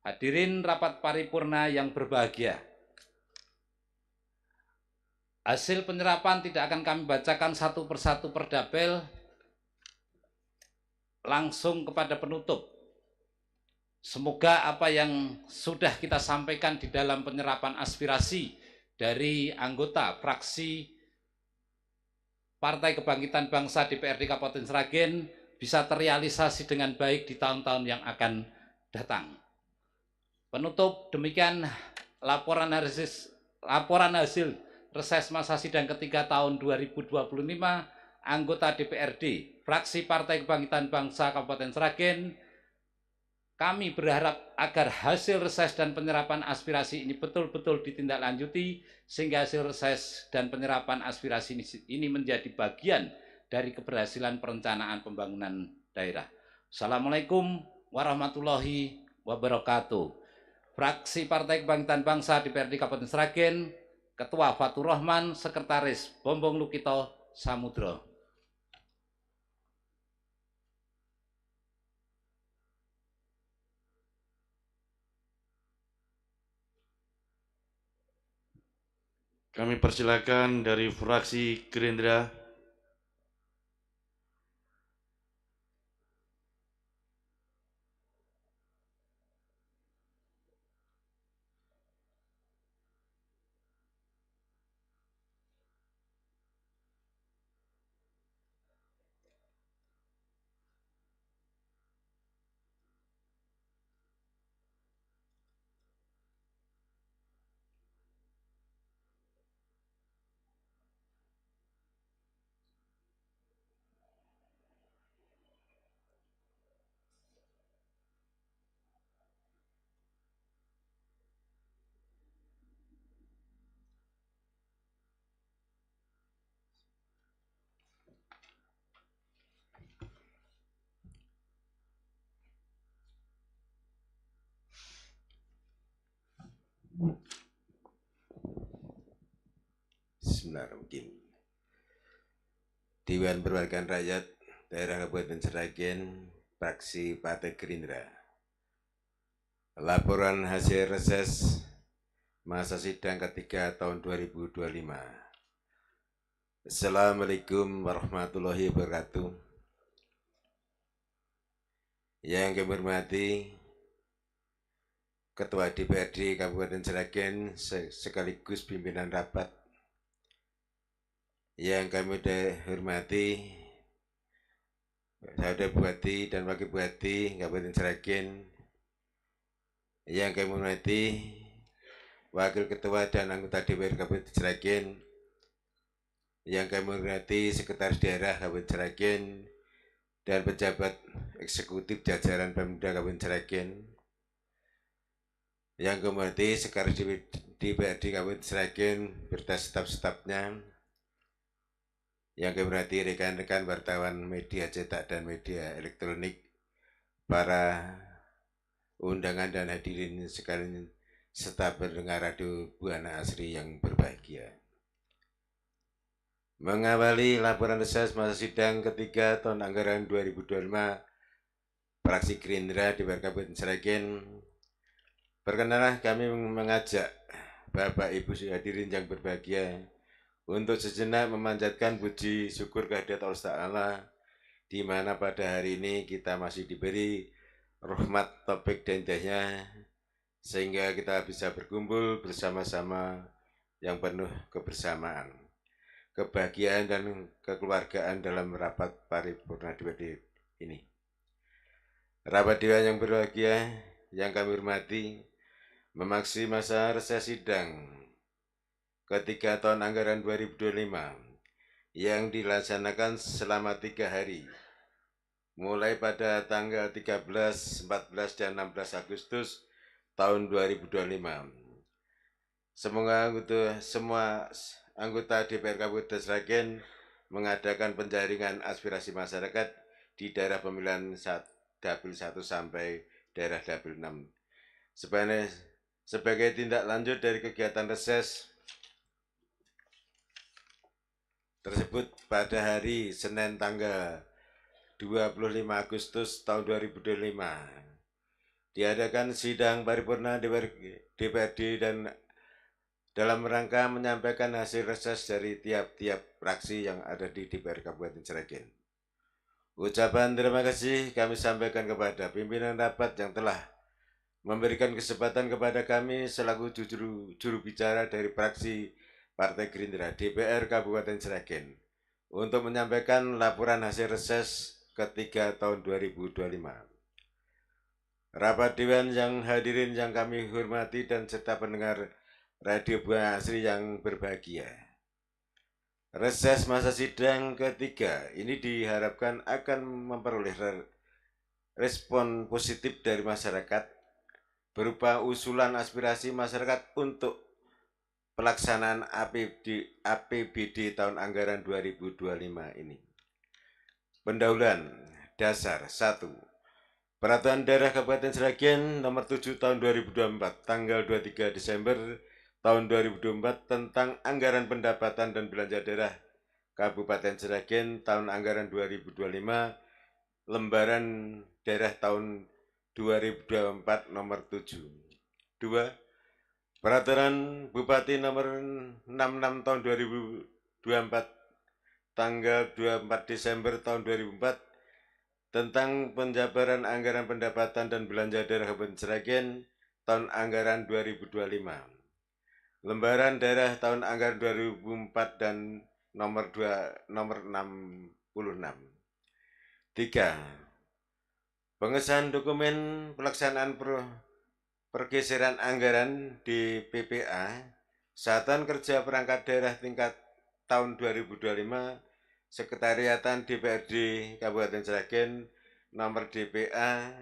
Hadirin rapat paripurna yang berbahagia. Hasil penyerapan tidak akan kami bacakan satu persatu per dapil, langsung kepada penutup. Semoga apa yang sudah kita sampaikan di dalam penyerapan aspirasi dari anggota fraksi Partai Kebangkitan Bangsa DPRD Kabupaten Sragen bisa terrealisasi dengan baik di tahun-tahun yang akan datang. Penutup, demikian laporan hasil reses masa sidang ketiga tahun 2025 anggota DPRD fraksi Partai Kebangkitan Bangsa Kabupaten Sragen. Kami berharap agar hasil reses dan penyerapan aspirasi ini betul-betul ditindaklanjuti sehingga hasil reses dan penyerapan aspirasi ini menjadi bagian dari keberhasilan perencanaan pembangunan daerah. Assalamualaikum warahmatullahi wabarakatuh. Fraksi Partai Kebangkitan Bangsa DPRD Kabupaten Sragen, Ketua Fatur Rahman, Sekretaris Bombong Lukito Samudro. Kami persilakan dari fraksi Gerindra. Bismillahirrahmanirrahim. Dewan Perwakilan Rakyat Daerah Kabupaten Sragen, fraksi Partai Gerindra. Laporan hasil reses masa sidang ketiga tahun 2025. Assalamualaikum warahmatullahi wabarakatuh. Yang kami hormati Ketua DPRD Kabupaten Sragen sekaligus pimpinan rapat. Yang kami hormati Saudara Bupati dan Wakil Bupati Kabupaten Sragen. Yang kami hormati Wakil Ketua dan anggota DPR Kabupaten Sragen. Yang kami hormati Sekretaris Daerah Kabupaten Sragen dan pejabat eksekutif jajaran Pemda Kabupaten Sragen. Yang kami hormati Sekretaris DPRD Kabupaten Sragen beserta staf-stafnya. Yang kami hormati rekan-rekan wartawan media cetak dan media elektronik, para undangan dan hadirin sekalian, serta pendengar radio Buana Asri yang berbahagia. Mengawali laporan reses masa sidang ketiga tahun anggaran 2025, fraksi Gerindra DPR Kabupaten Sragen, perkenalan kami mengajak Bapak Ibu hadirin yang berbahagia untuk sejenak memanjatkan puji syukur kehadirat Allah Ta'ala, di mana pada hari ini kita masih diberi rahmat, taufik dan hidayahnya, sehingga kita bisa berkumpul bersama-sama yang penuh kebersamaan, kebahagiaan dan kekeluargaan dalam rapat paripurna DPRD ini. Rapat Dewan yang berbahagia yang kami hormati, memasuki masa reses sidang ketiga tahun anggaran 2025 yang dilaksanakan selama 3 hari, mulai pada tanggal 13, 14, dan 16 Agustus tahun 2025. Semoga semua anggota DPR Kabupaten Sragen mengadakan penjaringan aspirasi masyarakat di daerah pemilihan Dapil 1 sampai daerah Dapil 6. Sebagai tindak lanjut dari kegiatan reses tersebut, pada hari Senin tanggal 25 Agustus tahun 2025 diadakan sidang paripurna DPRD dan dalam rangka menyampaikan hasil reses dari tiap-tiap fraksi yang ada di DPR Kabupaten Sragen. Ucapan terima kasih kami sampaikan kepada pimpinan rapat yang telah memberikan kesempatan kepada kami selaku juru bicara dari fraksi Partai Gerindra DPR Kabupaten Sragen untuk menyampaikan laporan hasil reses ketiga tahun 2025. Rapat Dewan yang hadirin yang kami hormati dan serta pendengar Radio Buana Asri yang berbahagia. Reses masa sidang ketiga ini diharapkan akan memperoleh respon positif dari masyarakat berupa usulan aspirasi masyarakat untuk pelaksanaan APBD tahun anggaran 2025 ini. Pendahuluan dasar 1. Peraturan Daerah Kabupaten Sragen Nomor 7 Tahun 2024 tanggal 23 Desember tahun 2024 tentang anggaran pendapatan dan belanja daerah Kabupaten Sragen tahun anggaran 2025 lembaran daerah tahun 2024 nomor 7. 2. Peraturan Bupati nomor 66 tahun 2024 tanggal 24 Desember tahun 2004 tentang penjabaran anggaran pendapatan dan belanja daerah Kabupaten Sragen tahun anggaran 2025. Lembaran daerah tahun anggaran 2004 dan nomor 66. 3. Pengesahan dokumen pelaksanaan pergeseran anggaran di PPA Satuan Kerja Perangkat Daerah tingkat tahun 2025 Sekretariatan DPRD Kabupaten Sragen nomor DPA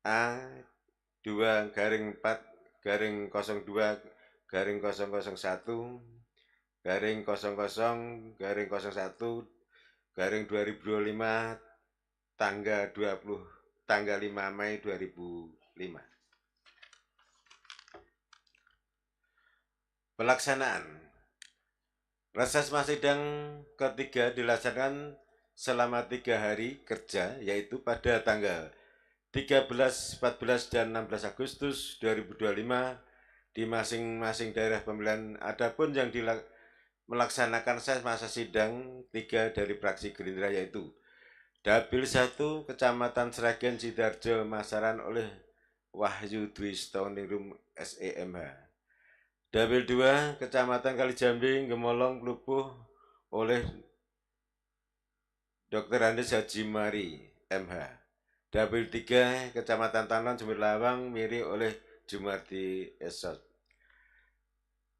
A-2-4-00-00-01-2025 tanggal 5 Mei 2005. Pelaksanaan reses masa sidang ketiga dilaksanakan selama 3 hari kerja, yaitu pada tanggal 13, 14, dan 16 Agustus 2025 di masing-masing daerah pemilihan. Adapun yang melaksanakan reses masa sidang 3 dari fraksi Gerindra yaitu Dapil 1 Kecamatan Sragen Sidoarjo Masaran oleh Wahyu Dwi Stoningrum SEMH. Dapil 2 Kecamatan Kalijambing Gemolong Plupuh oleh Dr. Andes Haji Mari MH. Dapil 3 Kecamatan Tanon Jemberlawang Miri oleh Jumardi Esot.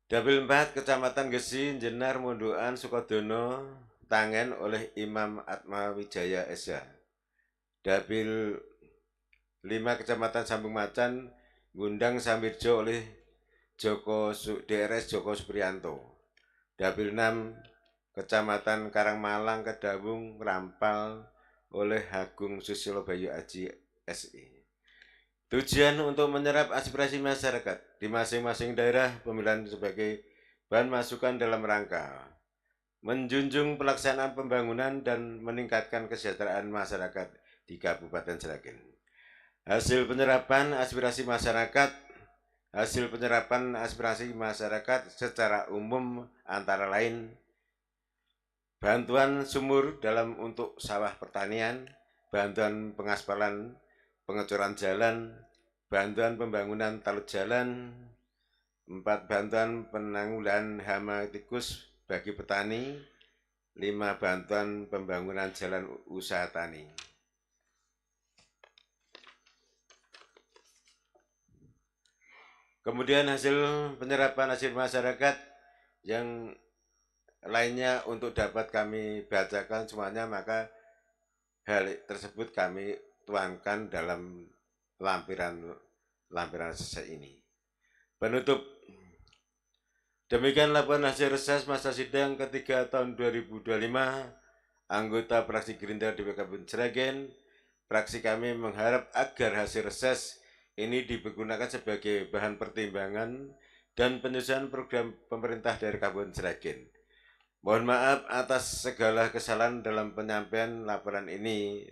Dapil 4 Kecamatan Gesi Jenar Mondoan Sukodono Tangen oleh Imam Atma Wijaya Esa. Dapil 5 Kecamatan Sambung Macan Gundang Sambirjo oleh DRS Joko Supriyanto. Dapil 6 Kecamatan Karangmalang Kedawung Rampal oleh Agung Susilo Bayu Aji SI. Tujuan untuk menyerap aspirasi masyarakat di masing-masing daerah pemilihan sebagai bahan masukan dalam rangka menjunjung pelaksanaan pembangunan dan meningkatkan kesejahteraan masyarakat di Kabupaten Sragen. Hasil penyerapan aspirasi masyarakat secara umum antara lain bantuan sumur dalam untuk sawah pertanian, bantuan pengaspalan pengecoran jalan, bantuan pembangunan talut jalan, 4. Bantuan penanggulangan hama tikus bagi petani, 5. Bantuan pembangunan jalan usaha tani. Kemudian hasil penyerapan hasil masyarakat yang lainnya untuk dapat kami bacakan semuanya, maka hal tersebut kami tuangkan dalam lampiran reses ini. Penutup. Demikian laporan hasil reses masa sidang ketiga tahun 2025 anggota fraksi Gerindra DPRD Kabupaten Sragen. Fraksi kami mengharap agar hasil reses ini digunakan sebagai bahan pertimbangan dan penyusunan program pemerintah dari Kabupaten Sragen. Mohon maaf atas segala kesalahan dalam penyampaian laporan ini,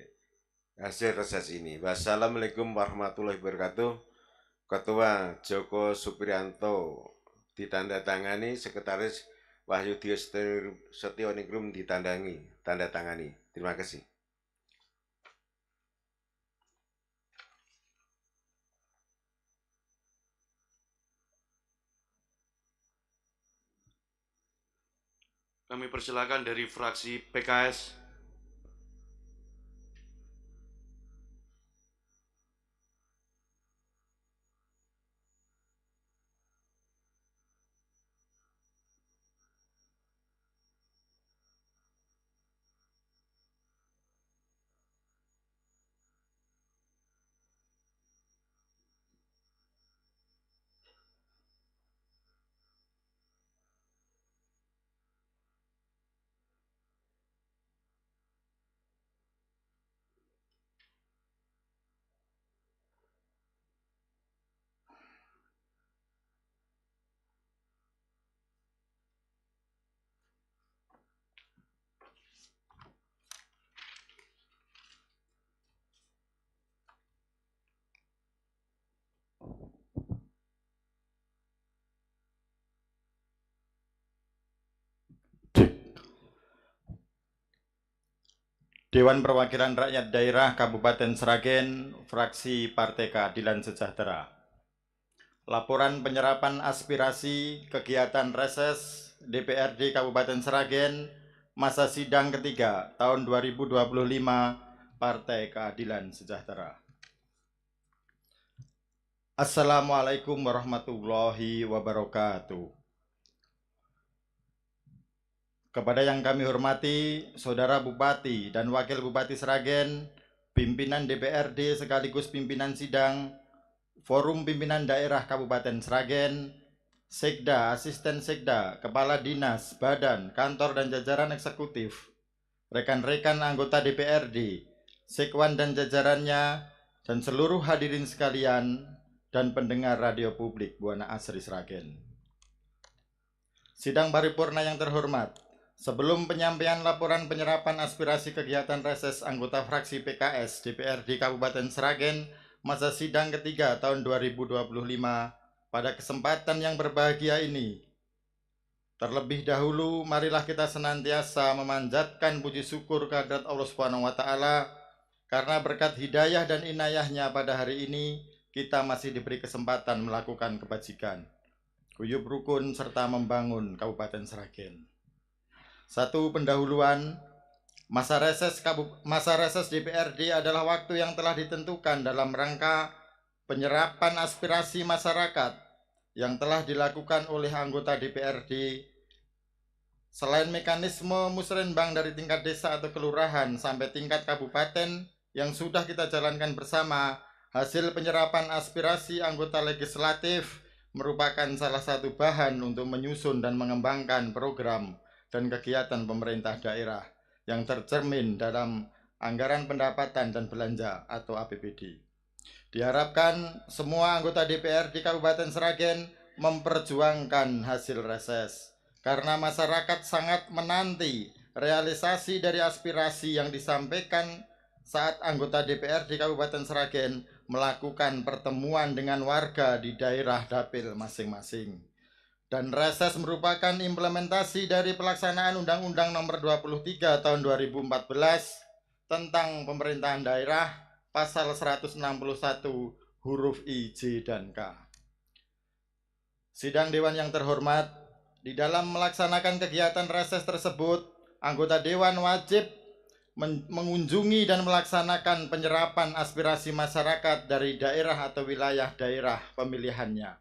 hasil reses ini. Wassalamualaikum warahmatullahi wabarakatuh. Ketua Joko Supriyanto ditandatangani, Sekretaris Wahyu Dwi Stioningrum tanda tangani. Terima kasih. Kami persilakan dari fraksi PKS Dewan Perwakilan Rakyat Daerah Kabupaten Sragen, fraksi Partai Keadilan Sejahtera. Laporan penyerapan aspirasi kegiatan reses DPRD Kabupaten Sragen masa sidang ketiga tahun 2025 Partai Keadilan Sejahtera. Assalamualaikum warahmatullahi wabarakatuh. Kepada yang kami hormati, Saudara Bupati dan Wakil Bupati Sragen, pimpinan DPRD sekaligus pimpinan sidang, Forum Pimpinan Daerah Kabupaten Sragen, Sekda, Asisten Sekda, Kepala Dinas, Badan, Kantor dan jajaran eksekutif, rekan-rekan anggota DPRD, Sekwan dan jajarannya, dan seluruh hadirin sekalian, dan pendengar radio publik Buana Asri Sragen. Sidang paripurna yang terhormat, sebelum penyampaian laporan penyerapan aspirasi kegiatan reses anggota fraksi PKS DPRD Kabupaten Sragen masa sidang ketiga tahun 2025, pada kesempatan yang berbahagia ini, terlebih dahulu marilah kita senantiasa memanjatkan puji syukur kehadirat Allah Subhanahu wa Ta'ala, karena berkat hidayah dan inayahnya pada hari ini kita masih diberi kesempatan melakukan kebajikan, guyub rukun serta membangun Kabupaten Sragen. Satu pendahuluan, masa reses DPRD adalah waktu yang telah ditentukan dalam rangka penyerapan aspirasi masyarakat yang telah dilakukan oleh anggota DPRD. Selain mekanisme musrenbang dari tingkat desa atau kelurahan sampai tingkat kabupaten yang sudah kita jalankan bersama, hasil penyerapan aspirasi anggota legislatif merupakan salah satu bahan untuk menyusun dan mengembangkan program dan kegiatan pemerintah daerah yang tercermin dalam anggaran pendapatan dan belanja atau APBD. Diharapkan semua anggota DPRD Kabupaten Sragen memperjuangkan hasil reses, karena masyarakat sangat menanti realisasi dari aspirasi yang disampaikan saat anggota DPRD Kabupaten Sragen melakukan pertemuan dengan warga di daerah dapil masing-masing. Dan reses merupakan implementasi dari pelaksanaan Undang-Undang Nomor 23 Tahun 2014 tentang pemerintahan daerah, pasal 161 huruf I, J, dan K. Sidang Dewan yang terhormat, di dalam melaksanakan kegiatan reses tersebut, anggota Dewan wajib mengunjungi dan melaksanakan penyerapan aspirasi masyarakat dari daerah atau wilayah daerah pemilihannya,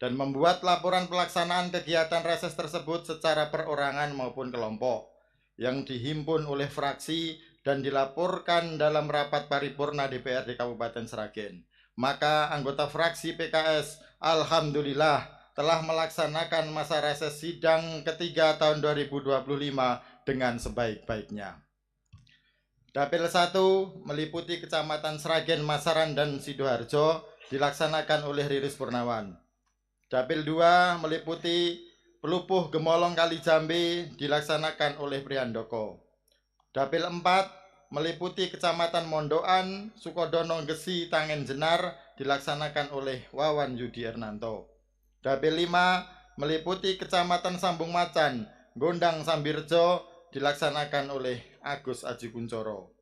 dan membuat laporan pelaksanaan kegiatan reses tersebut secara perorangan maupun kelompok yang dihimpun oleh fraksi dan dilaporkan dalam rapat paripurna DPRD Kabupaten Sragen. Maka anggota fraksi PKS alhamdulillah telah melaksanakan masa reses sidang ketiga tahun 2025 dengan sebaik-baiknya. Dapil 1 meliputi Kecamatan Sragen, Masaran, dan Sidoarjo dilaksanakan oleh Riris Purnawan. Dapil 2 meliputi Pelupuh, Gemolong, Kalijambe dilaksanakan oleh Priandoko. Dapil 4 meliputi Kecamatan Mondoan, Sukodono, Gesi, Tangen, Jenar dilaksanakan oleh Wawan Yudi Ernanto. Dapil 5 meliputi Kecamatan Sambung Macan, Gondang, Sambirjo dilaksanakan oleh Agus Aji Kuncoro.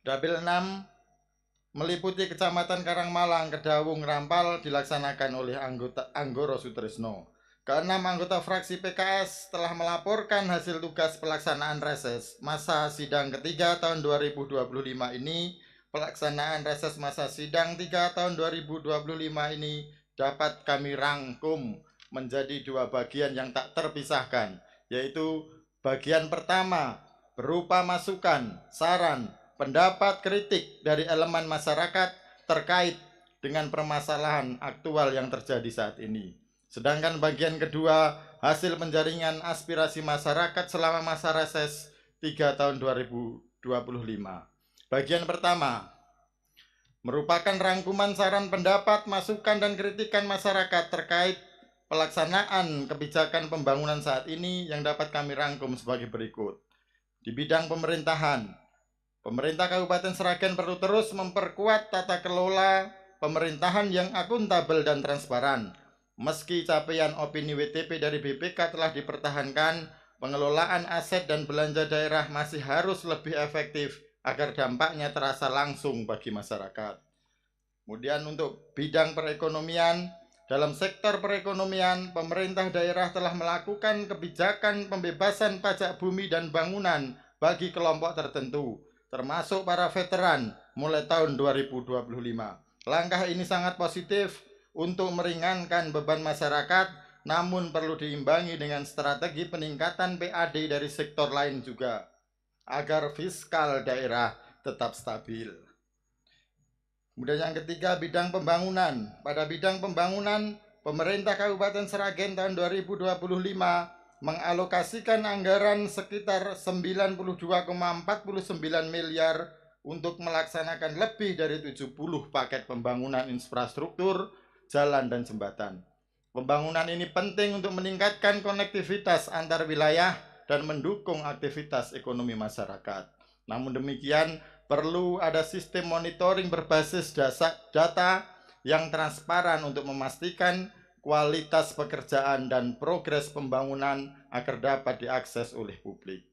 Dapil 6 meliputi Kecamatan Karangmalang, Kedawung, Rampal dilaksanakan oleh Anggoro Sutrisno. Keenam anggota fraksi PKS telah melaporkan hasil tugas pelaksanaan reses masa sidang ketiga tahun 2025 ini. Pelaksanaan reses masa sidang 3 tahun 2025 ini dapat kami rangkum menjadi dua bagian yang tak terpisahkan, yaitu bagian pertama berupa masukan, saran, pendapat, kritik dari elemen masyarakat terkait dengan permasalahan aktual yang terjadi saat ini. Sedangkan bagian kedua hasil penjaringan aspirasi masyarakat selama masa reses 3 tahun 2025. Bagian pertama merupakan rangkuman saran, pendapat, masukan, dan kritikan masyarakat terkait pelaksanaan kebijakan pembangunan saat ini yang dapat kami rangkum sebagai berikut. Di bidang pemerintahan, pemerintah Kabupaten Sragen perlu terus memperkuat tata kelola pemerintahan yang akuntabel dan transparan. Meski capaian opini WTP dari BPK telah dipertahankan, pengelolaan aset dan belanja daerah masih harus lebih efektif agar dampaknya terasa langsung bagi masyarakat. Kemudian untuk bidang perekonomian, dalam sektor perekonomian, pemerintah daerah telah melakukan kebijakan pembebasan pajak bumi dan bangunan bagi kelompok tertentu, termasuk para veteran mulai tahun 2025. Langkah ini sangat positif untuk meringankan beban masyarakat, namun perlu diimbangi dengan strategi peningkatan PAD dari sektor lain juga, agar fiskal daerah tetap stabil. Kemudian yang ketiga, bidang pembangunan. Pada bidang pembangunan, pemerintah Kabupaten Sragen tahun 2025 mengalokasikan anggaran sekitar 92,49 miliar untuk melaksanakan lebih dari 70 paket pembangunan infrastruktur, jalan dan jembatan. Pembangunan ini penting untuk meningkatkan konektivitas antar wilayah dan mendukung aktivitas ekonomi masyarakat. Namun demikian, perlu ada sistem monitoring berbasis data yang transparan untuk memastikan kualitas pekerjaan dan progres pembangunan agar dapat diakses oleh publik.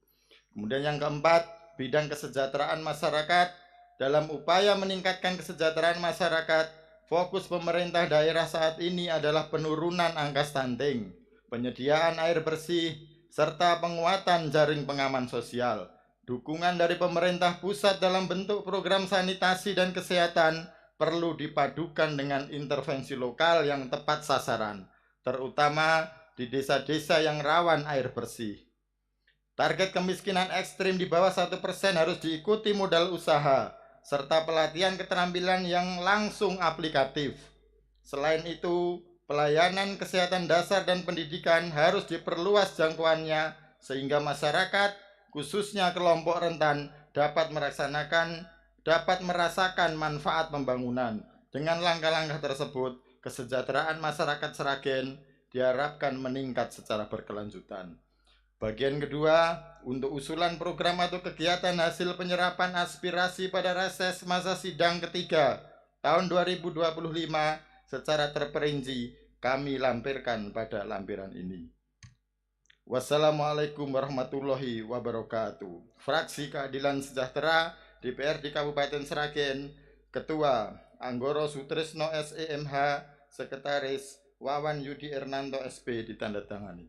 Kemudian yang keempat, bidang kesejahteraan masyarakat. Dalam upaya meningkatkan kesejahteraan masyarakat, fokus pemerintah daerah saat ini adalah penurunan angka stunting, penyediaan air bersih, serta penguatan jaring pengaman sosial. Dukungan dari pemerintah pusat dalam bentuk program sanitasi dan kesehatan perlu dipadukan dengan intervensi lokal yang tepat sasaran, terutama di desa-desa yang rawan air bersih. Target kemiskinan ekstrim di bawah 1% harus diikuti modal usaha, serta pelatihan keterampilan yang langsung aplikatif. Selain itu, pelayanan kesehatan dasar dan pendidikan harus diperluas jangkauannya sehingga masyarakat, khususnya kelompok rentan, dapat merasakan manfaat pembangunan. Dengan langkah-langkah tersebut, kesejahteraan masyarakat Sragen diharapkan meningkat secara berkelanjutan. Bagian kedua, untuk usulan program atau kegiatan hasil penyerapan aspirasi pada reses masa sidang ketiga tahun 2025 secara terperinci kami lampirkan pada lampiran ini. Wassalamualaikum warahmatullahi wabarakatuh. Fraksi Keadilan Sejahtera DPRD Kabupaten Sragen, Ketua Anggoro Sutrisno SEMH, Sekretaris Wawan Yudi Ernanto SP ditandatangani.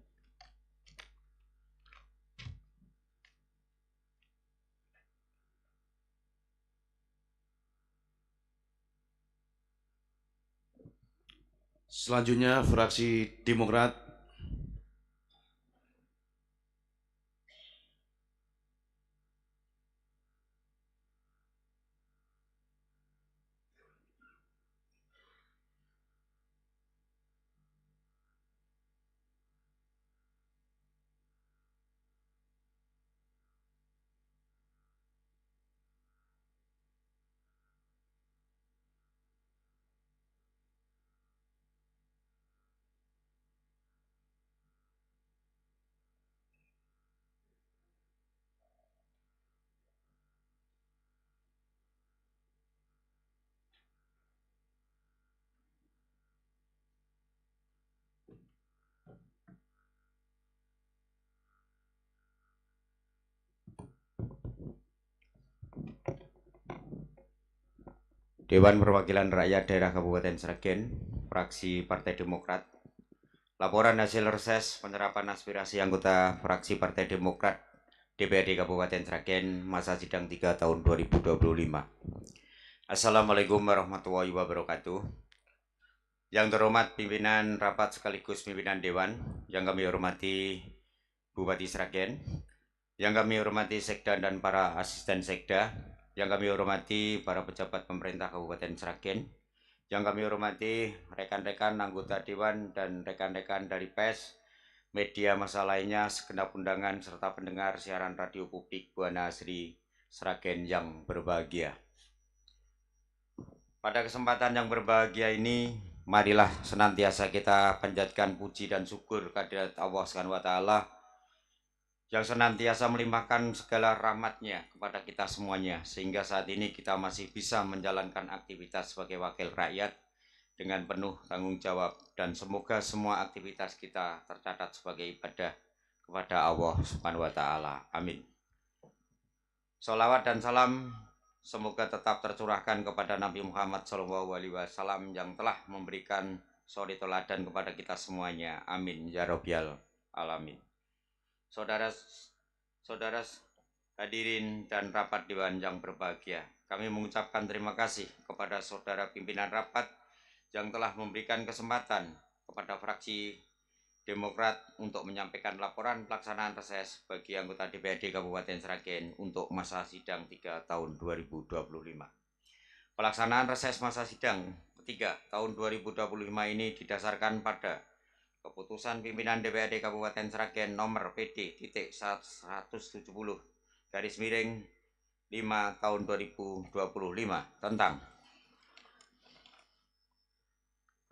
Selanjutnya fraksi Demokrat. Dewan Perwakilan Rakyat Daerah Kabupaten Sragen, fraksi Partai Demokrat. Laporan hasil reses penyerapan aspirasi anggota fraksi Partai Demokrat DPRD Kabupaten Sragen masa sidang 3 tahun 2025. Assalamualaikum warahmatullahi wabarakatuh. Yang terhormat pimpinan rapat sekaligus pimpinan Dewan, yang kami hormati Bupati Sragen, yang kami hormati Sekda dan para asisten Sekda, yang kami hormati para pejabat pemerintah Kabupaten Sragen, yang kami hormati rekan-rekan anggota Dewan dan rekan-rekan dari pers, media massa lainnya, segenap undangan serta pendengar siaran radio publik Buana Asri Sragen yang berbahagia. Pada kesempatan yang berbahagia ini, marilah senantiasa kita panjatkan puji dan syukur kehadirat Allah SWT yang senantiasa melimpahkan segala rahmatnya kepada kita semuanya, sehingga saat ini kita masih bisa menjalankan aktivitas sebagai wakil rakyat dengan penuh tanggung jawab, dan semoga semua aktivitas kita tercatat sebagai ibadah kepada Allah Subhanahu wa taala. Amin. Sholawat dan salam semoga tetap tercurahkan kepada Nabi Muhammad SAW yang telah memberikan suri teladan kepada kita semuanya. Amin ya rabbal alamin. Saudara hadirin dan rapat dewan yang berbahagia, kami mengucapkan terima kasih kepada saudara pimpinan rapat yang telah memberikan kesempatan kepada fraksi Demokrat untuk menyampaikan laporan pelaksanaan reses bagi anggota DPRD Kabupaten Sragen untuk masa sidang 3 tahun 2025. Pelaksanaan reses masa sidang ketiga tahun 2025 ini didasarkan pada keputusan pimpinan DPRD Kabupaten Sragen nomor PD.170 garis miring 5 tahun 2025 tentang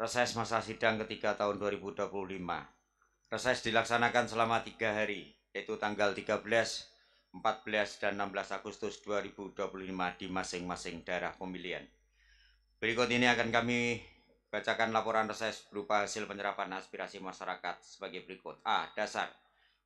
reses masa sidang ketiga tahun 2025. Reses dilaksanakan selama 3 hari, yaitu tanggal 13, 14, dan 16 Agustus 2025 di masing-masing daerah pemilihan. Berikut ini akan kami bacakan laporan reses berupa hasil penyerapan aspirasi masyarakat sebagai berikut. A. Dasar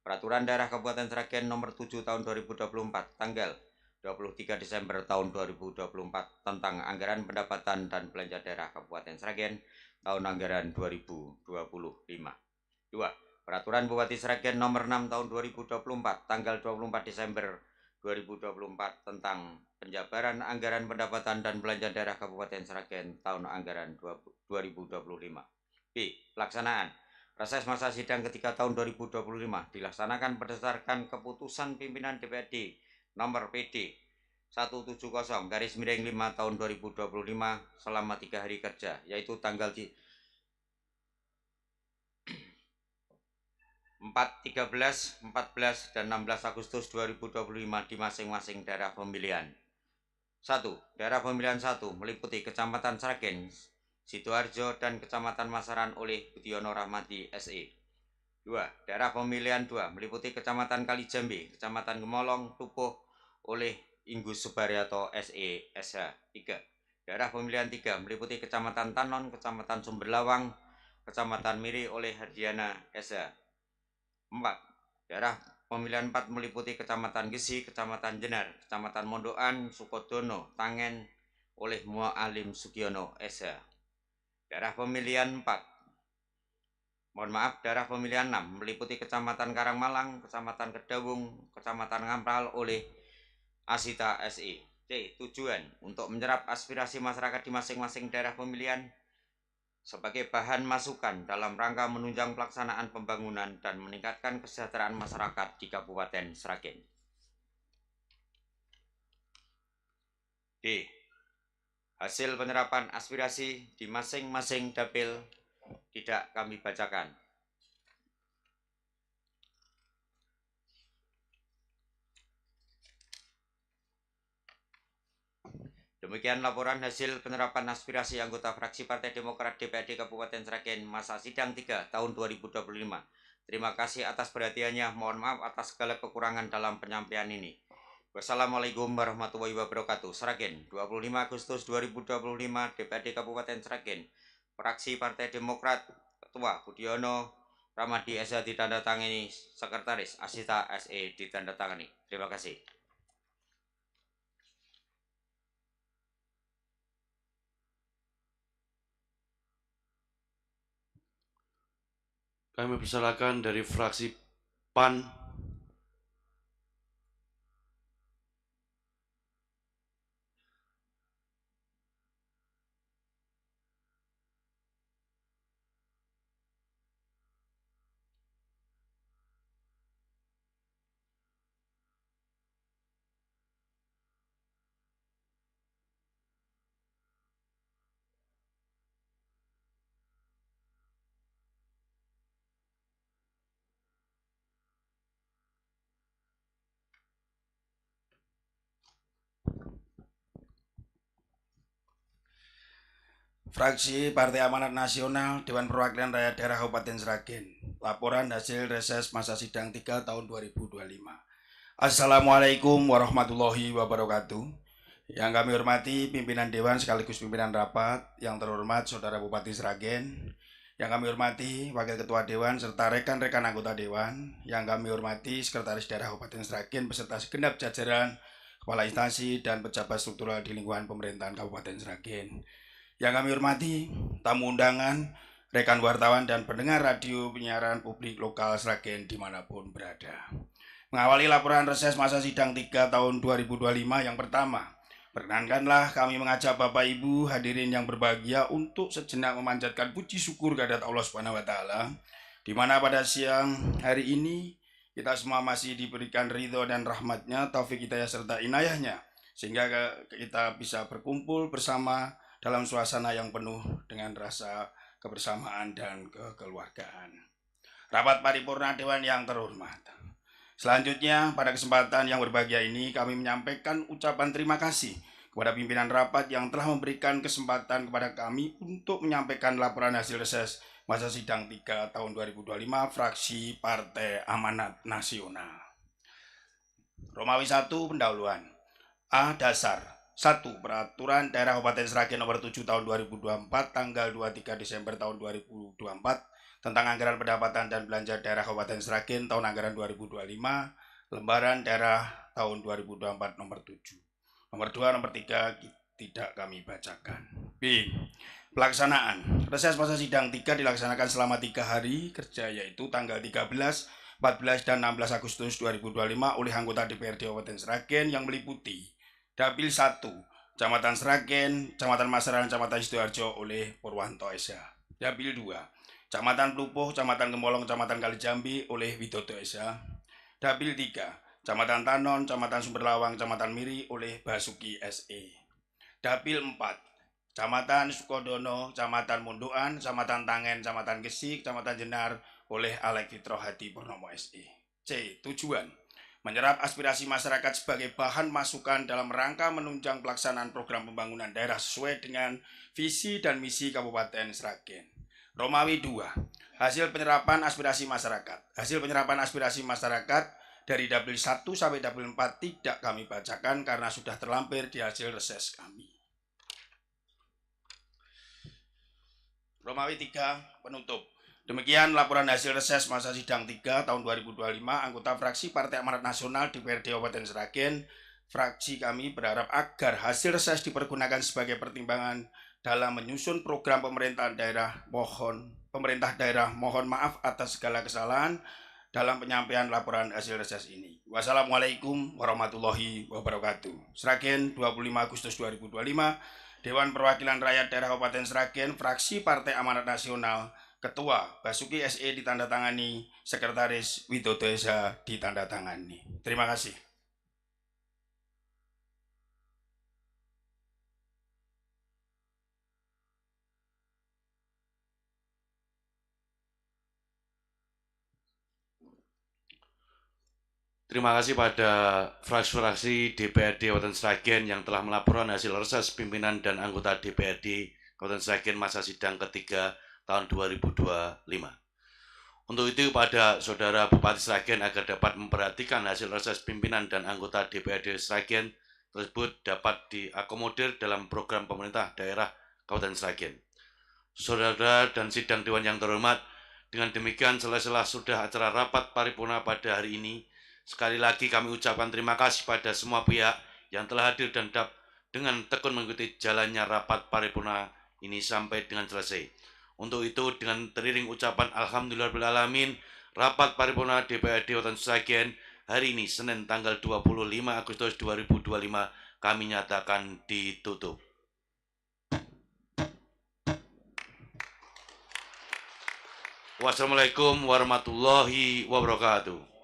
Peraturan Daerah Kabupaten Sragen nomor 7 tahun 2024 tanggal 23 Desember tahun 2024 tentang anggaran pendapatan dan belanja daerah Kabupaten Sragen tahun anggaran 2025. 2. Peraturan Bupati Sragen nomor 6 tahun 2024 tanggal 24 Desember 2024 tentang penjabaran anggaran pendapatan dan belanja daerah Kabupaten Sragen tahun anggaran 2025. B. Pelaksanaan reses masa sidang ketiga tahun 2025 dilaksanakan berdasarkan keputusan pimpinan DPRD nomor PD 170 garis miring 5 tahun 2025 selama 3 hari kerja, yaitu tanggal 4, 13, 14, dan 16 Agustus 2025 di masing-masing daerah pemilihan. 1. Daerah pemilihan 1 meliputi Kecamatan Sragen, Sidoarjo, dan Kecamatan Masaran oleh Budiono Rahmadi SE. 2. Daerah pemilihan 2 meliputi Kecamatan Kalijambe, Kecamatan Gemolong, Tupuh oleh Inggus Subaryato SE SH. 3. Daerah pemilihan 3 meliputi Kecamatan Tanon, Kecamatan Sumberlawang, Kecamatan Miri oleh Hardiana SH. 4. Daerah pemilihan 4 meliputi Kecamatan Gesi, Kecamatan Jenar, Kecamatan Mondokan, Sukodono, Tangen oleh Mu'alim Sugiono SH. Daerah pemilihan 4 daerah pemilihan 6 meliputi Kecamatan Karangmalang, Kecamatan Kedawung, Kecamatan Ngampral oleh Asita SE. C. Tujuan untuk menyerap aspirasi masyarakat di masing-masing daerah pemilihan sebagai bahan masukan dalam rangka menunjang pelaksanaan pembangunan dan meningkatkan kesejahteraan masyarakat di Kabupaten Sragen. D. Hasil penyerapan aspirasi di masing-masing dapil tidak kami bacakan. Demikian laporan hasil penerapan aspirasi anggota fraksi Partai Demokrat DPRD Kabupaten Sragen masa sidang 3 tahun 2025. Terima kasih atas perhatiannya. Mohon maaf atas segala kekurangan dalam penyampaian ini. Wassalamualaikum warahmatullahi wabarakatuh. Sragen, 25 Agustus 2025, DPRD Kabupaten Sragen. Fraksi Partai Demokrat, Ketua Budiono Rahmadi SH ditandatangani, Sekretaris Asita SE ditandatangani. Terima kasih. Kami persilakan dari fraksi PAN. Fraksi Partai Amanat Nasional Dewan Perwakilan Rakyat Daerah Kabupaten Sragen. Laporan hasil reses masa sidang 3 tahun 2025. Assalamualaikum warahmatullahi wabarakatuh. Yang kami hormati pimpinan Dewan sekaligus pimpinan rapat, yang terhormat Saudara Bupati Sragen, Yang kami hormati Wakil Ketua Dewan serta rekan-rekan anggota Dewan. Yang kami hormati Sekretaris Daerah Kabupaten Sragen beserta segenap jajaran kepala instansi dan pejabat struktural di lingkungan pemerintahan Kabupaten Sragen. Yang kami hormati tamu undangan, rekan wartawan dan pendengar radio penyiaran publik lokal Sragen dimanapun berada. Mengawali laporan reses masa sidang 3 tahun 2025 yang pertama, perkenankanlah kami mengajak Bapak Ibu hadirin yang berbahagia untuk sejenak memanjatkan puji syukur kehadirat Allah Subhanahu wa taala, di mana pada siang hari ini kita semua masih diberikan ridho dan rahmatnya, taufik hidayah serta inayahnya, sehingga kita bisa berkumpul bersama dalam suasana yang penuh dengan rasa kebersamaan dan kekeluargaan. Rapat paripurna Dewan yang terhormat. Selanjutnya, pada kesempatan yang berbahagia ini, kami menyampaikan ucapan terima kasih kepada pimpinan rapat yang telah memberikan kesempatan kepada kami untuk menyampaikan laporan hasil reses masa sidang 3 tahun 2025 fraksi Partai Amanat Nasional. Romawi 1 pendahuluan. A. Dasar 1. Peraturan Daerah Kabupaten Sragen nomor 7 tahun 2024 tanggal 23 Desember tahun 2024 tentang anggaran pendapatan dan belanja daerah Kabupaten Sragen tahun anggaran 2025, lembaran daerah tahun 2024 nomor 7. Nomor 2, nomor 3 tidak kami bacakan. B. Pelaksanaan. Reses masa sidang 3 dilaksanakan selama 3 hari kerja, yaitu tanggal 13, 14, dan 16 Agustus 2025 oleh anggota DPRD Kabupaten Sragen yang meliputi Dapil 1, Kecamatan Sragen, Kecamatan Masaran, Kecamatan Sidoarjo oleh Purwanto Esa. Dapil 2, Kecamatan Plupuh, Kecamatan Gemolong, Kecamatan Kalijambi oleh Widodo Esa. Dapil 3, Kecamatan Tanon, Kecamatan Sumberlawang, Kecamatan Miri oleh Basuki SE. Dapil 4, Kecamatan Sukodono, Kecamatan Munduan, Kecamatan Tangen, Kecamatan Gesik, Kecamatan Jenar oleh Alek Fitro Hadi Purnomo SE. C. Tujuan: menyerap aspirasi masyarakat sebagai bahan masukan dalam rangka menunjang pelaksanaan program pembangunan daerah sesuai dengan visi dan misi Kabupaten Sragen. Romawi 2. Hasil penyerapan aspirasi masyarakat. Hasil penyerapan aspirasi masyarakat dari Dapil 1 sampai Dapil 4 tidak kami bacakan karena sudah terlampir di hasil reses kami. Romawi 3. Penutup. Demikian laporan hasil reses masa sidang 3 tahun 2025 anggota fraksi Partai Amanat Nasional DPRD Kabupaten Sragen. Fraksi kami berharap agar hasil reses dipergunakan sebagai pertimbangan dalam menyusun program pemerintahan daerah. Pemerintah daerah mohon maaf atas segala kesalahan dalam penyampaian laporan hasil reses ini. Wassalamualaikum warahmatullahi wabarakatuh. Sragen, 25 Agustus 2025. Dewan Perwakilan Rakyat Daerah Kabupaten Sragen, fraksi Partai Amanat Nasional, Ketua Basuki SE ditandatangani, Sekretaris Widodo Esa ditandatangani. Terima kasih. Terima kasih pada fraksi-fraksi DPRD Kabupaten Sragen yang telah melaporkan hasil reses pimpinan dan anggota DPRD Kabupaten Sragen masa sidang ketiga tahun 2025. Untuk itu pada Saudara Bupati Sragen agar dapat memperhatikan hasil reses pimpinan dan anggota DPRD Sragen tersebut dapat diakomodir dalam program pemerintah daerah Kabupaten Sragen. Saudara dan sidang Dewan yang terhormat, dengan demikian selesai sudah acara rapat paripurna pada hari ini. Sekali lagi kami ucapkan terima kasih pada semua pihak yang telah hadir dan dengan tekun mengikuti jalannya rapat paripurna ini sampai dengan selesai. Untuk itu dengan teriring ucapan Alhamdulillahirrahmanirrahim, rapat paripurna DPRD Kabupaten Sragen hari ini Senin tanggal 25 Agustus 2025 kami nyatakan ditutup. Wassalamualaikum warahmatullahi wabarakatuh.